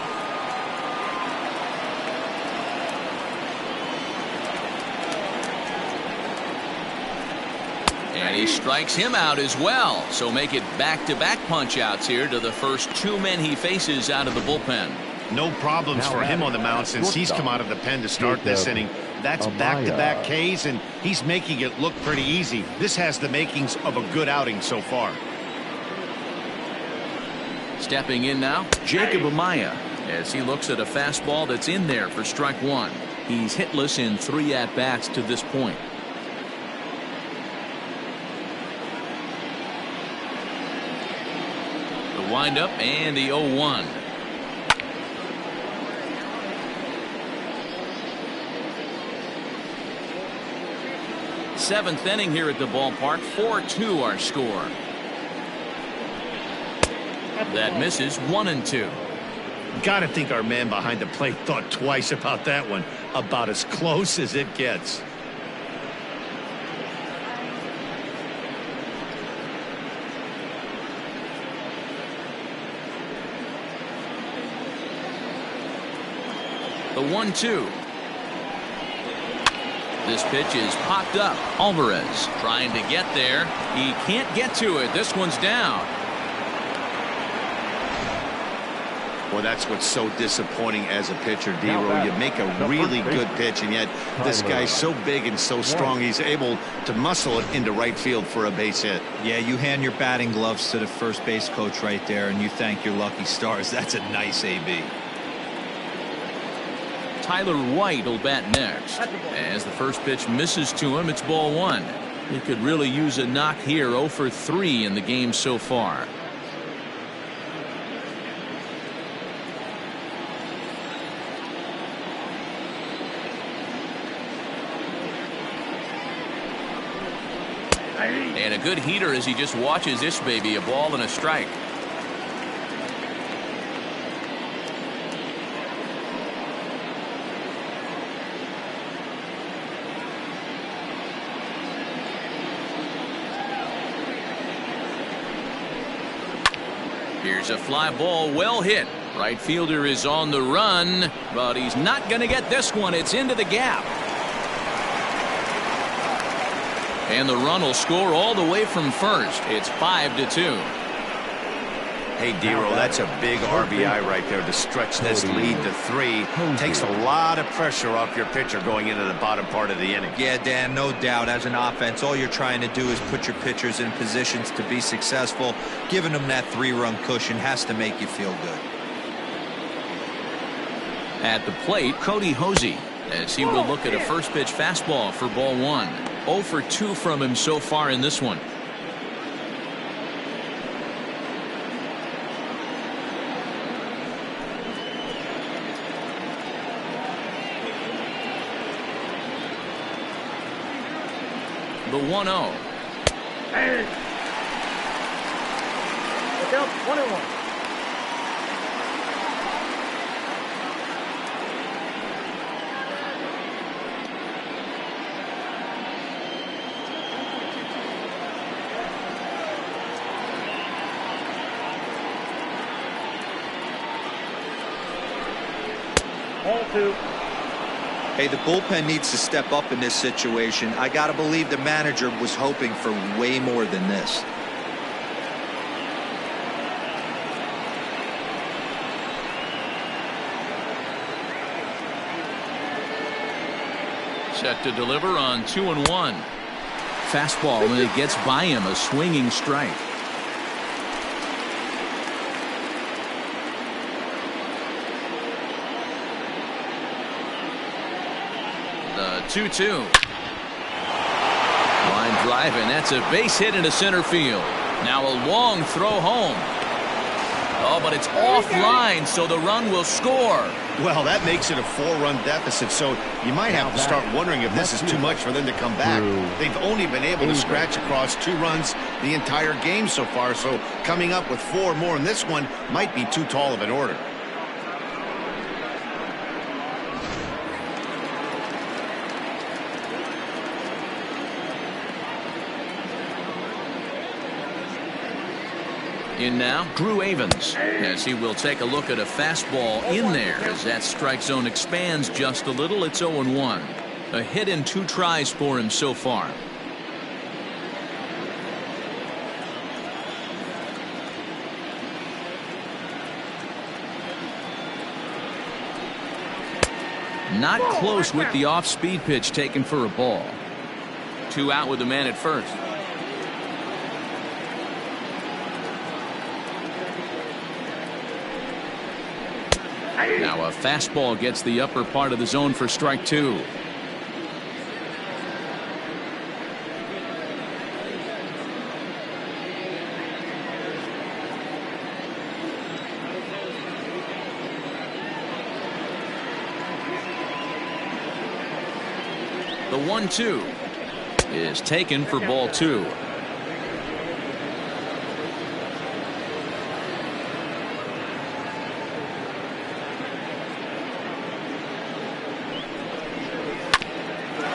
And he strikes him out as well. So make it back-to-back punch-outs here to the first two men he faces out of the bullpen. No problems for him on the mound since he's come out of the pen to start this inning. That's back-to-back Ks, and he's making it look pretty easy. This has the makings of a good outing so far. Stepping in now, Jacob Amaya, as he looks at a fastball that's in there for strike one. He's hitless in 3 at-bats to this point. The windup and the 0-1. Seventh inning here at the ballpark. 4-2 our score. That misses. 1-2. Gotta think our man behind the plate thought twice about that one. About as close as it gets. The 1-2. This pitch is popped up. Alvarez trying to get there. He can't get to it. This one's down. Well, that's what's so disappointing as a pitcher, dOro. You make a really good pitch, and yet this guy's so big and so strong, he's able to muscle it into right field for a base hit. Yeah, you hand your batting gloves to the first base coach right there, and you thank your lucky stars. That's a nice AB. Tyler White will bat next. As the first pitch misses to him, it's ball one. He could really use a knock here. 0 for 3 in the game so far. And a good heater as he just watches this baby. A ball and a strike. Here's a fly ball, well hit. Right fielder is on the run, but he's not going to get this one. It's into the gap. And the run will score all the way from first. It's 5-2. Hey, dOro, that's a big RBI right there to stretch this lead to 3. Takes a lot of pressure off your pitcher going into the bottom part of the inning. Yeah, Dan, no doubt. As an offense, all you're trying to do is put your pitchers in positions to be successful. Giving them that 3-run cushion has to make you feel good. At the plate, Cody Hosey, as he will look at a first pitch fastball for ball one. 0 for 2 from him so far in this one. The 1-0. Hey. Look out, 1-1. Hey, the bullpen needs to step up in this situation. I got to believe the manager was hoping for way more than this. Set to deliver on 2-1. Fastball, and it gets by him, a swinging strike. 2-2. Line drive, and that's a base hit into center field. Now a long throw home. Oh, but it's offline, so the run will score. Well, that makes it a 4-run deficit, so you might have to start wondering if this is too much for them to come back. They've only been able to scratch across 2 runs the entire game so far, so coming up with 4 more in this one might be too tall of an order. In now, Drew Avens, as he will take a look at a fastball in there as that strike zone expands just a little. It's 0-1. A hit in 2 tries for him so far. Not close with the off-speed pitch taken for a ball. 2 out with the man at first. Now a fastball gets the upper part of the zone for strike 2. The 1-2 is taken for ball 2.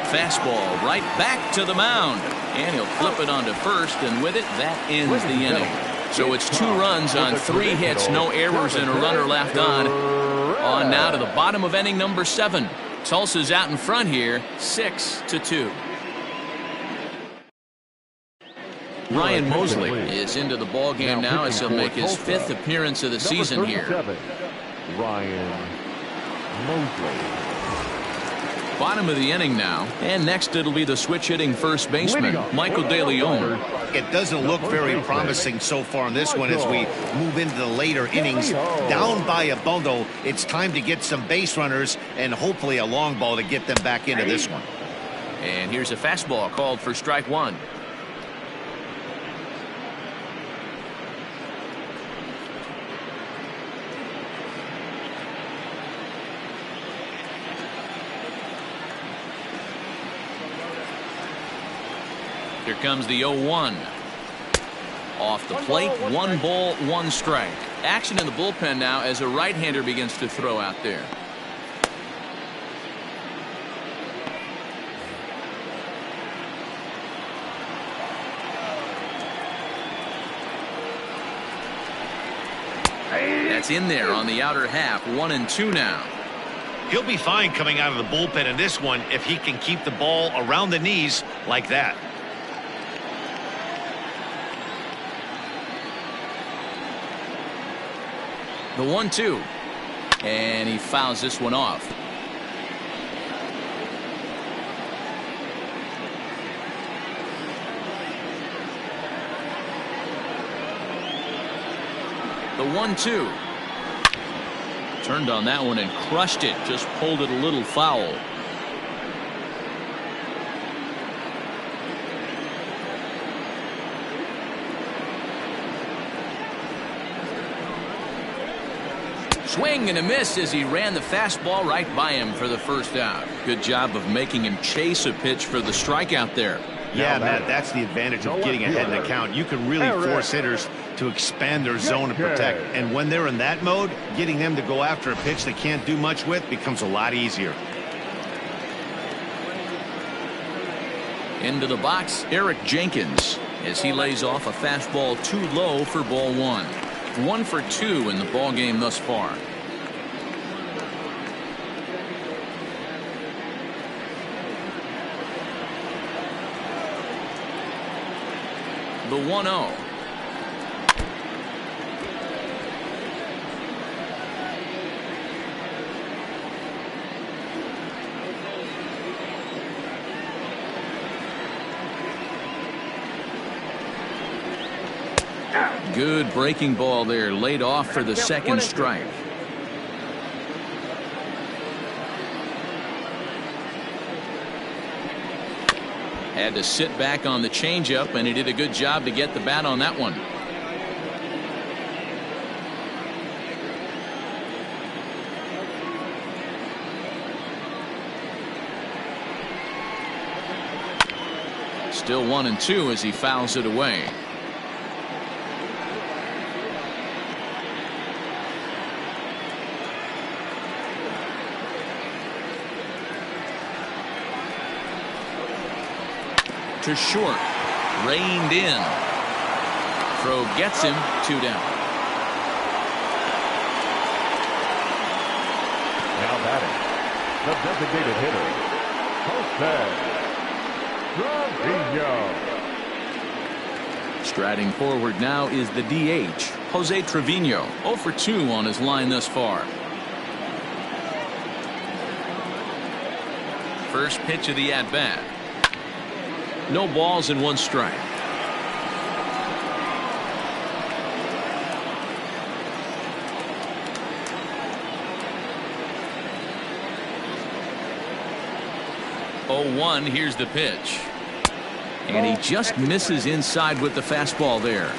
Fastball right back to the mound, and he'll flip it onto first, and with it, that ends the inning. So it's 2 runs on 3 hits, no errors, and a runner left on. On now to the bottom of inning number 7. Tulsa's out in front here, 6-2. Ryan Mosley is into the ball game now as he'll make his 5th appearance of the season here. Ryan Mosley. Bottom of the inning now, and next it'll be the switch-hitting first baseman, Michael DeLeon. It doesn't look very promising so far in this one as we move into the later innings. Down by a bundle, it's time to get some base runners and hopefully a long ball to get them back into this one. And here's a fastball called for strike 1. Here comes the 0-1. Off the plate, 1 ball, 1 strike. Action in the bullpen now as a right-hander begins to throw out there. That's in there on the outer half, 1-2 now. He'll be fine coming out of the bullpen in this one if he can keep the ball around the knees like that. The 1-2, and he fouls this one off. The 1-2. Turned on that one and crushed it, just pulled it a little foul. Swing and a miss as he ran the fastball right by him for the first out. Good job of making him chase a pitch for the strikeout there. Yeah, Matt, that's the advantage of getting ahead in the count. You can really force hitters to expand their zone and protect. And when they're in that mode, getting them to go after a pitch they can't do much with becomes a lot easier. Into the box, Eric Jenkins, as he lays off a fastball too low for ball 1. 1 for 2 in the ball game thus far. The 1-0. Good breaking ball there, laid off for the second strike. Had to sit back on the changeup, and he did a good job to get the bat on that one. Still 1-2 as he fouls it away. To short, reined in. Throw gets him, 2 down. Now batting, the designated hitter, Josiah Gray. Striding forward now is the DH, Jose Travino, 0 for 2 on his line thus far. First pitch of the at-bat. No balls and 1 strike. Oh, 1, here's the pitch. And he just misses inside with the fastball there.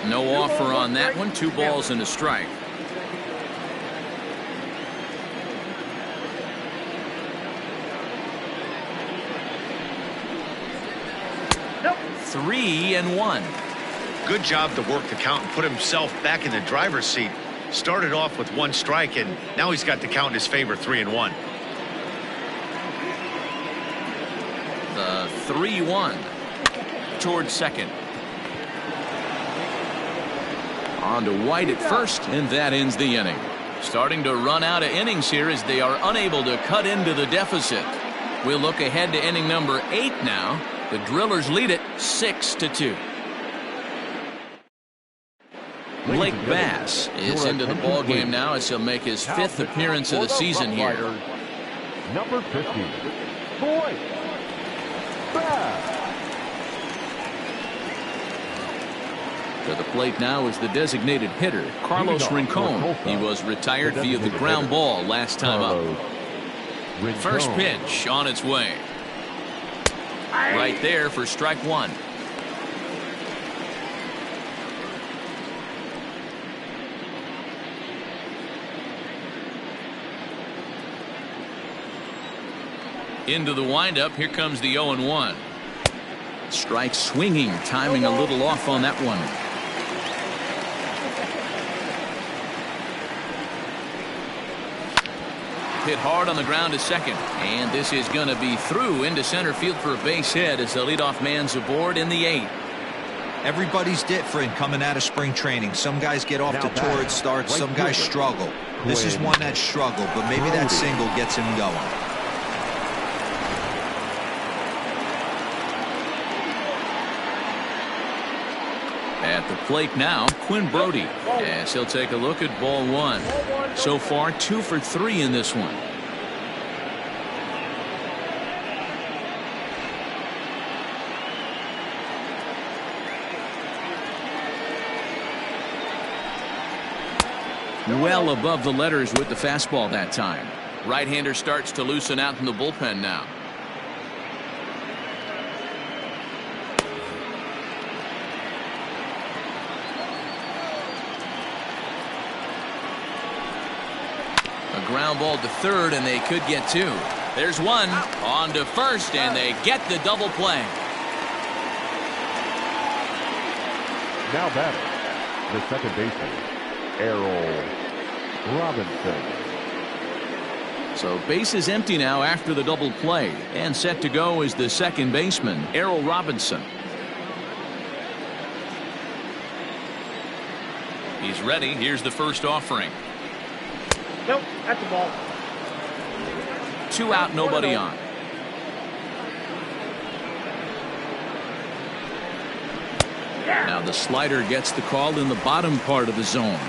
No offer on that one. 2 balls and a strike. Nope. 3-1. Good job to work the count and put himself back in the driver's seat. Started off with 1 strike, and now he's got the count in his favor, 3-1. The 3-1 towards second. On to White at first, and that ends the inning. Starting to run out of innings here as they are unable to cut into the deficit. We'll look ahead to inning number 8 now. The Drillers lead it 6-2. Blake Bass is into the ball game now as he'll make his 5th appearance of the season here. Number 50, Blake Bass. To the plate now is the designated hitter, Carlos Rincon. He was retired via the ground ball last time up. First pitch on its way. Right there for strike 1. Into the windup. Here comes the 0-1. Strike swinging, timing a little off on that one. Hit hard on the ground to second, and this is going to be through into center field for a base hit as the leadoff man's aboard in the 8th. Everybody's different coming out of spring training. Some guys get off to torrid starts, some guys struggle. This is one that struggled, but maybe that single gets him going. At the plate now, Quinn Brody, as he'll take a look at ball 1. So far, 2 for 3 in this one. Well above the letters with the fastball that time. Right-hander starts to loosen out in the bullpen now. Ground ball to third, and they could get 2. There's 1 on to first, and they get the double play. Now batting, the second baseman, Errol Robinson. So base is empty now after the double play, and set to go is the second baseman, Errol Robinson. He's ready. Here's the first offering. Nope, that's the ball. 2 out, nobody on. Now the slider gets the call in the bottom part of the zone.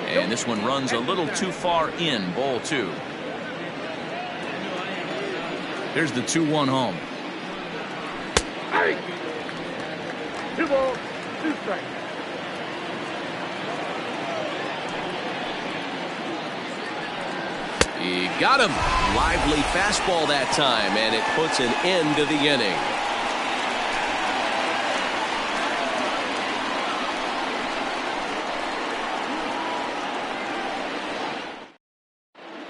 And this one runs a little too far in, ball 2. There's the 2-1 home. 2 balls, 2 strikes. He got him. Lively fastball that time, and it puts an end to the inning.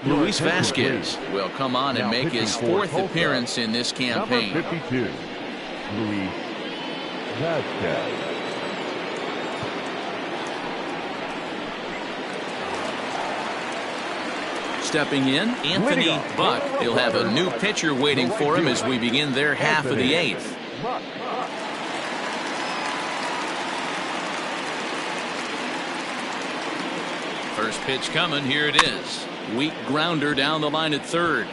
Luis Vasquez will come on and make his 4th appearance in this campaign. Number 52, Luis Vasquez. Stepping in, Anthony Buck. He'll have a new pitcher waiting for him as we begin their half of the 8th. First pitch coming. Here it is. Weak grounder down the line at 3rd.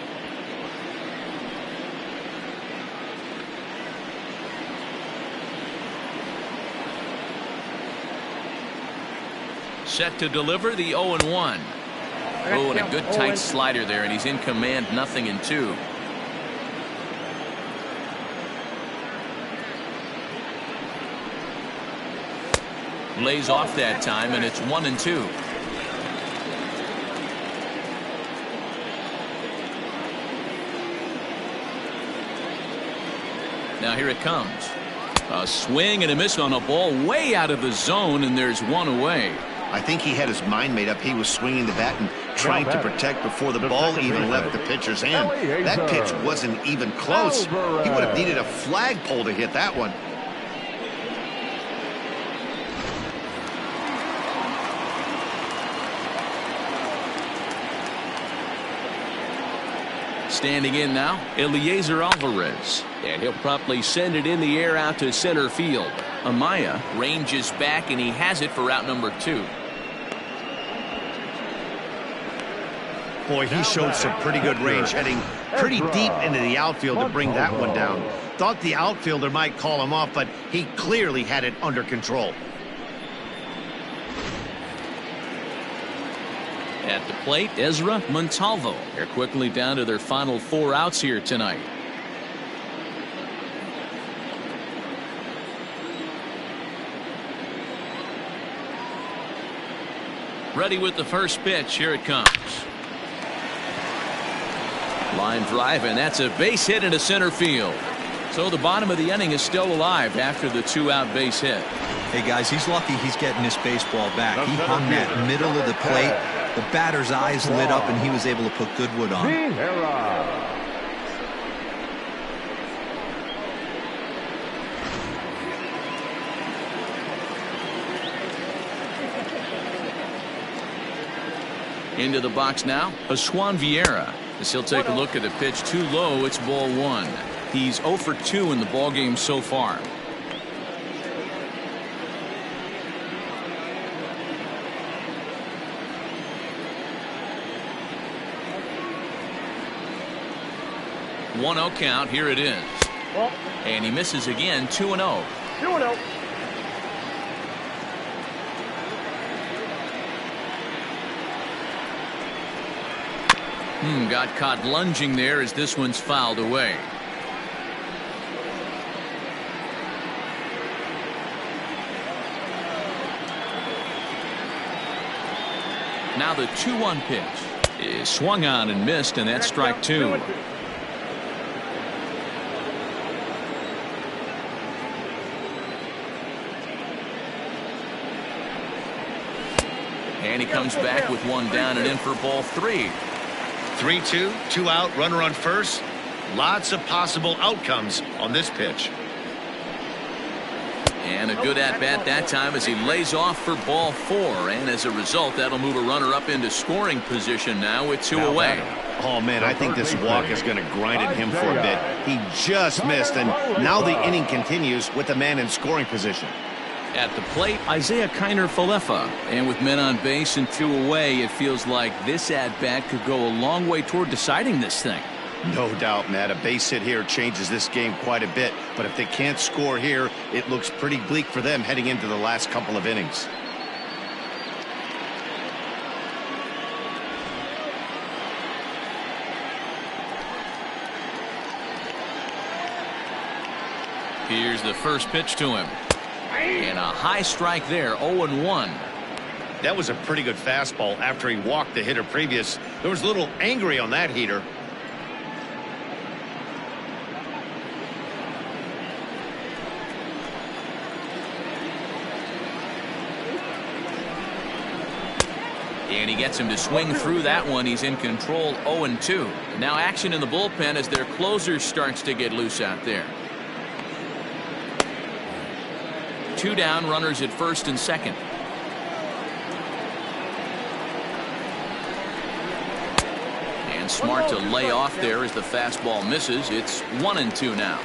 Set to deliver the 0-1. Oh, and a good tight slider there, and he's in command, 0-2. Lays off that time, and it's 1-2. Now here it comes. A swing and a miss on a ball way out of the zone, and there's 1 away. I think he had his mind made up. He was swinging the bat and trying to protect before the ball even left the pitcher's hand. That pitch wasn't even close. He would have needed a flagpole to hit that one. Standing in now, Eliezer Alvarez. And he'll promptly send it in the air out to center field. Amaya ranges back, and he has it for out number 2. Boy, he showed some pretty good range, heading pretty deep into the outfield to bring that one down. Thought the outfielder might call him off, but he clearly had it under control. At the plate, Ezra Montalvo. They're quickly down to their final 4 outs here tonight. Ready with the first pitch. Here it comes. Line drive, and that's a base hit into center field. So the bottom of the inning is still alive after the 2-out base hit. Hey, guys, he's lucky he's getting this baseball back. He hung that middle of the plate. The batter's eyes lit up, and he was able to put good wood on. Into the box now, Aswan Viera. As he'll take a look at the pitch too low, it's ball 1. He's 0 for 2 in the ballgame so far. One 0 count. Here it is. And he misses again. 2-0. 2-0. Got caught lunging there as this one's fouled away. Now the 2-1 pitch is swung on and missed, and that's strike 2. And he comes back with one down and in for ball 3. 3-2, 2 out, runner on first. Lots of possible outcomes on this pitch. And a good at-bat that time as he lays off for ball 4. And as a result, that'll move a runner up into scoring position now with 2 away. Oh, man, I think this walk is going to grind at him for a bit. He just missed, and now the inning continues with the man in scoring position. At the plate, Isaiah Kiner-Falefa. And with men on base and 2 away, it feels like this at-bat could go a long way toward deciding this thing. No doubt, Matt. A base hit here changes this game quite a bit. But if they can't score here, it looks pretty bleak for them heading into the last couple of innings. Here's the first pitch to him. high strike there, 0-1. That was a pretty good fastball after he walked the hitter previous. There was a little angry on that heater. And he gets him to swing through that one. He's in control, 0-2. Now action in the bullpen as their closer starts to get loose out there. 2 down, runners at first and second. And smart to lay off there as the fastball misses. It's 1-2 now.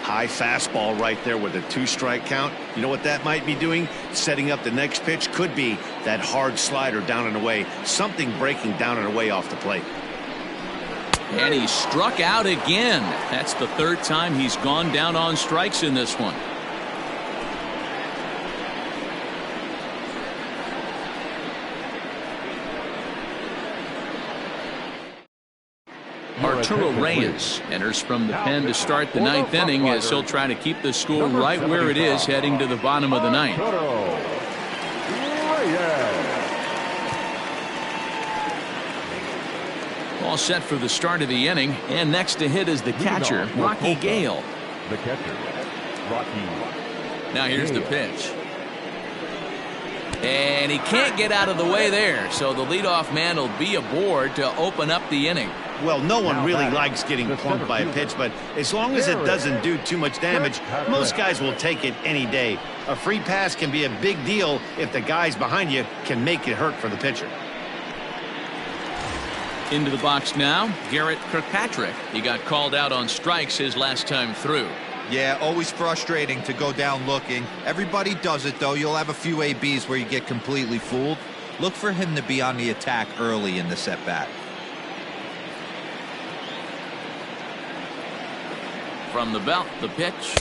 High fastball right there with a 2-strike count. You know what that might be doing? Setting up the next pitch. Could be that hard slider down and away. Something breaking down and away off the plate. And he struck out again. That's the 3rd time he's gone down on strikes in this one. Arturo Reyes enters from the pen to start the 9th inning as he'll try to keep the score right where it is heading to the bottom of the 9th. All set for the start of the inning, and next to hit is the catcher, Rocky Gale. The catcher, Rocky. Now here's the pitch. And he can't get out of the way there, so the leadoff man will be aboard to open up the inning. Well, no one really likes getting plunked by a pitch, but as long as it doesn't do too much damage, most guys will take it any day. A free pass can be a big deal if the guys behind you can make it hurt for the pitcher. Into the box now, Garrett Kirkpatrick. He got called out on strikes his last time through. Yeah, always frustrating to go down looking. Everybody does it, though. You'll have a few ABs where you get completely fooled. Look for him to be on the attack early in the at-bat. From the belt, the pitch.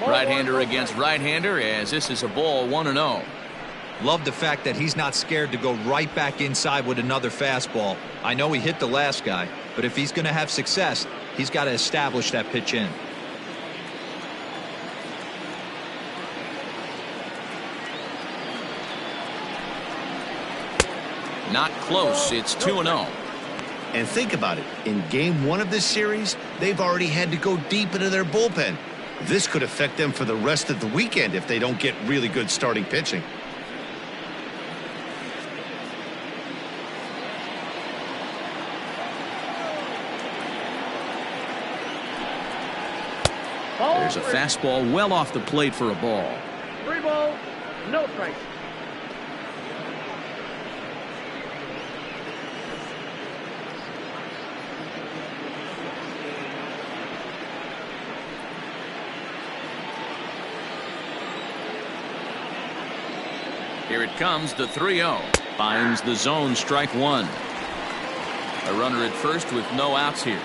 Right-hander against right-hander as this is a ball, 1-0. Love the fact that he's not scared to go right back inside with another fastball. I know he hit the last guy, but if he's going to have success, he's got to establish that pitch in. Not close. It's 2-0. And think about it. In game 1 of this series, they've already had to go deep into their bullpen. This could affect them for the rest of the weekend if they don't get really good starting pitching. There's a fastball well off the plate for a ball. 3 balls, no strikes. Here it comes, the 3-0. Finds the zone, strike 1. A runner at first with no outs here.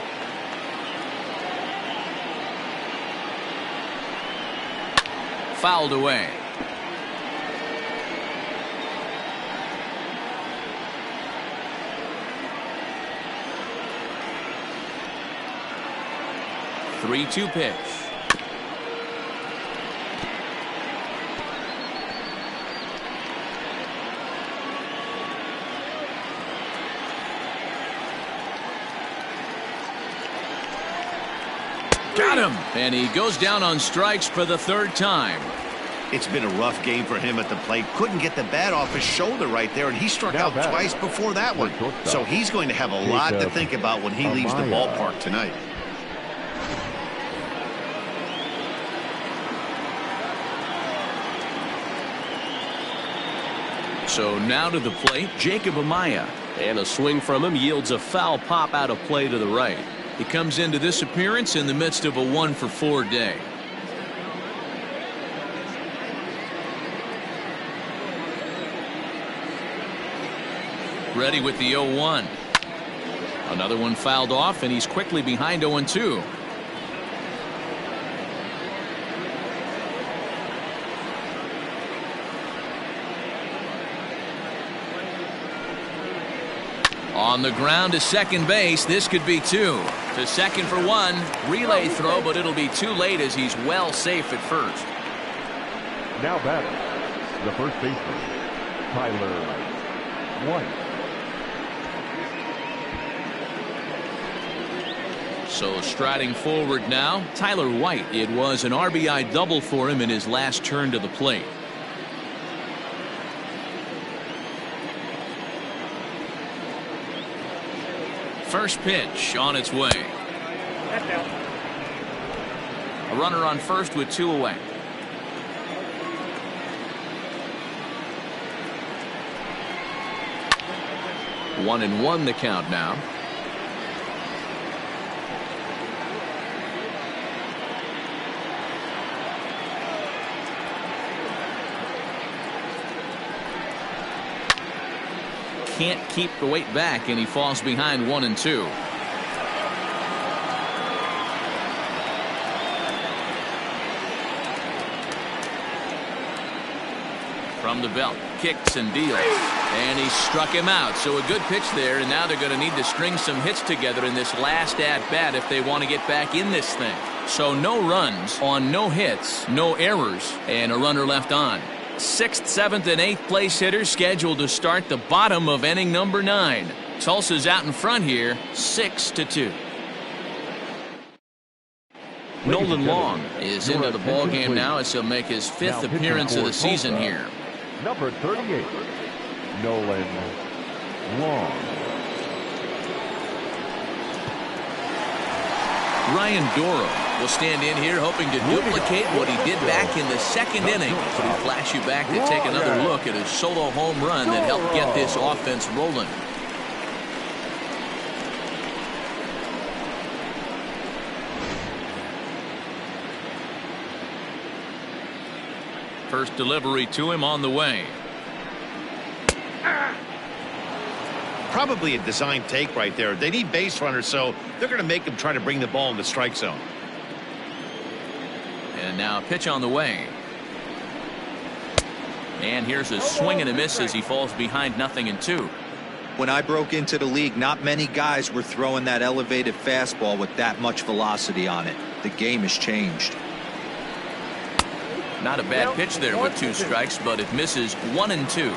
Fouled away. Three-two pitch. Got him! And he goes down on strikes for the 3rd time. It's been a rough game for him at the plate. Couldn't get the bat off his shoulder right there, and he struck out twice before that one. So he's going to have a lot to think about when he leaves the ballpark tonight. So now to the plate, Jacob Amaya. And a swing from him yields a foul pop out of play to the right. He comes into this appearance in the midst of a 1-for-4 day. Ready with the 0-1. Another one fouled off, and he's quickly behind 0-2. On the ground to second base. This could be 2. To second for 1. Relay throw, but it'll be too late as he's well safe at first. Now batting, the first baseman, Tyler White. So striding forward now, Tyler White. It was an RBI double for him in his last turn to the plate. First pitch on its way. A runner on first with 2 away. One and one the count now. Can't keep the weight back, and he falls behind 1-2. From the belt, kicks and deals, and he struck him out. So a good pitch there, and now they're going to need to string some hits together in this last at-bat if they want to get back in this thing. So no runs on no hits, no errors, and a runner left on. 6th, 7th, and 8th place hitters scheduled to start the bottom of inning number 9. Tulsa's out in front here, 6-2. Nolan Long is into the ball game now as he'll make his 5th appearance of the season here. Number 38, Nolan Long. Ryan dOro will stand in here hoping to duplicate what he did back in the 2nd inning. But we flash you back to take another look at his solo home run that helped get this offense rolling. First delivery to him on the way. Probably a design take right there. They need base runners, so they're going to make him try to bring the ball in the strike zone. And now a pitch on the way. And here's a swing and a miss as he falls behind 0-2. When I broke into the league, not many guys were throwing that elevated fastball with that much velocity on it. The game has changed. Not a bad pitch there with 2 strikes, but it misses 1-2.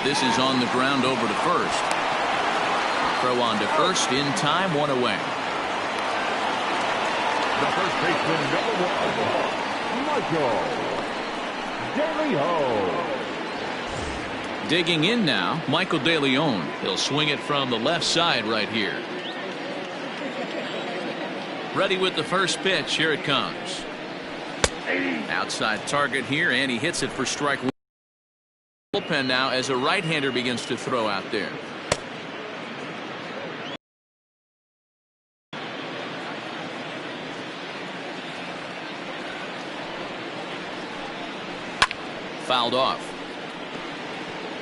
This is on the ground over to first. Throw on to first in time, 1 away. The first baseman, number 1, Michael DeLeon. Digging in now, Michael DeLeon. He'll swing it from the left side right here. Ready with the first pitch. Here it comes. Outside target here, and he hits it for strike 1. Bullpen now as a right-hander begins to throw out there. Fouled off.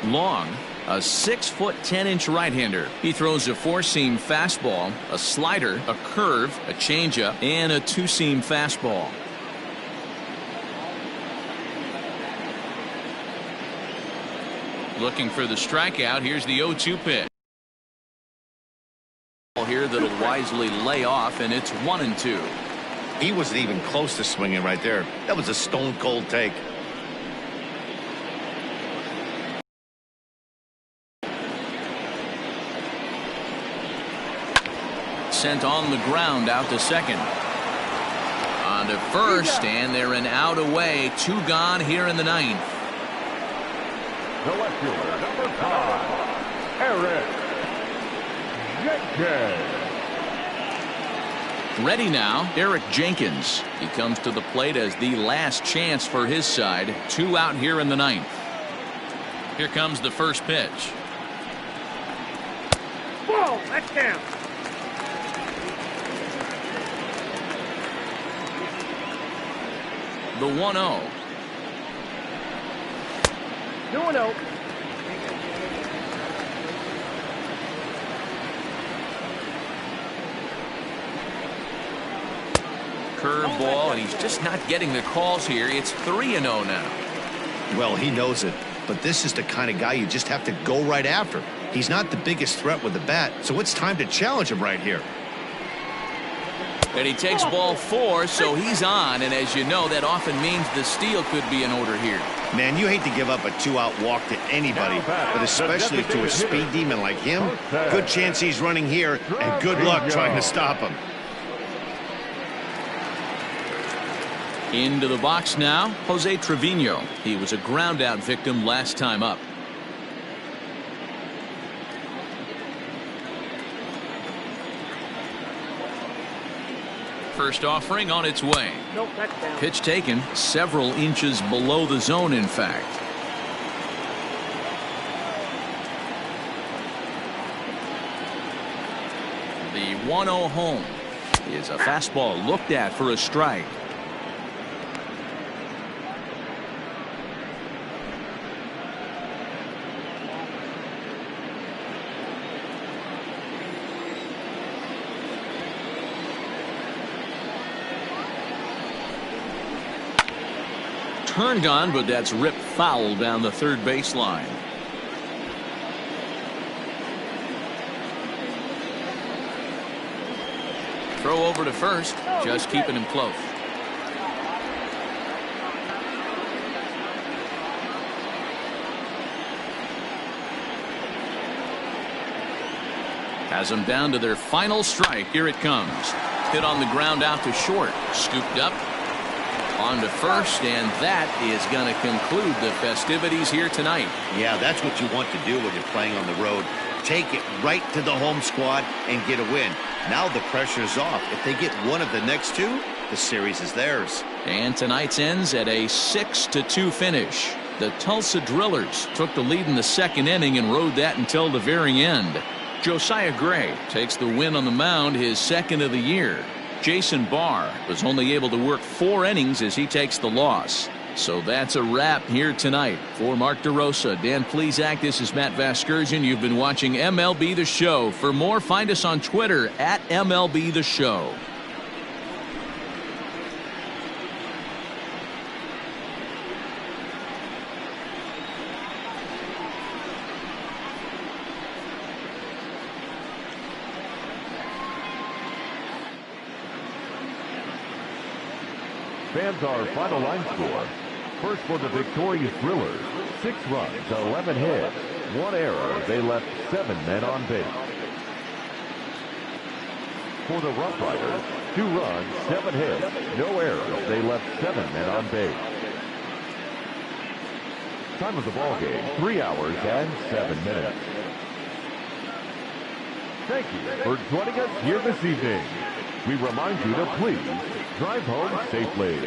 Long, a 6'10" right-hander. He throws a 4-seam fastball, a slider, a curve, a changeup, and a 2-seam fastball. Looking for the strikeout. Here's the 0-2 pitch. Here that'll wisely lay off, and it's 1-2. He wasn't even close to swinging right there. That was a stone cold take. Sent on the ground out to second. On to first, and they're an out away. 2 gone here in the 9th. The left fielder, number 5, Eric Jenkins. Ready now, Eric Jenkins. He comes to the plate as the last chance for his side. 2 out here in the 9th. Here comes the first pitch. Whoa, that's down. The 1-0. 2-0. Curveball, and he's just not getting the calls here. It's 3-0 now. Well, he knows it, but this is the kind of guy you just have to go right after. He's not the biggest threat with the bat, so it's time to challenge him right here. And he takes ball 4, so he's on. And as you know, that often means the steal could be in order here. Man, you hate to give up a 2-out walk to anybody, but especially to a speed demon like him. Good chance he's running here, and good luck trying to stop him. Into the box now, Jose Travino. He was a ground-out victim last time up. First offering on its way. Nope, that's down. Pitch taken several inches below the zone, in fact. The 1-0 home is a fastball looked at for a strike. Turned on, but that's ripped foul down the third baseline. Throw over to first, just keeping him close. Has them down to their final strike. Here it comes. Hit on the ground out to short. Scooped up. On to first, and that is going to conclude the festivities here tonight. Yeah, that's what you want to do when you're playing on the road. Take it right to the home squad and get a win. Now the pressure's off. If they get one of the next two, the series is theirs. And tonight's ends at a 6-2 finish. The Tulsa Drillers took the lead in the second inning and rode that until the very end. Josiah Gray takes the win on the mound, his second of the year. Jason Barr was only able to work 4 innings as he takes the loss. So that's a wrap here tonight. For Mark DeRosa, Dan Plesac, this is Matt Vasgersian. You've been watching MLB The Show. For more, find us on Twitter at MLB The Show. Fans, our final line score. First for the victorious Drillers, 6 runs, 11 hits, 1 error. They left 7 men on base. For the Roughriders, 2 runs, 7 hits, no errors. They left 7 men on base. Time of the ball game, 3 hours and 7 minutes. Thank you for joining us here this evening. We remind you to please drive home safely.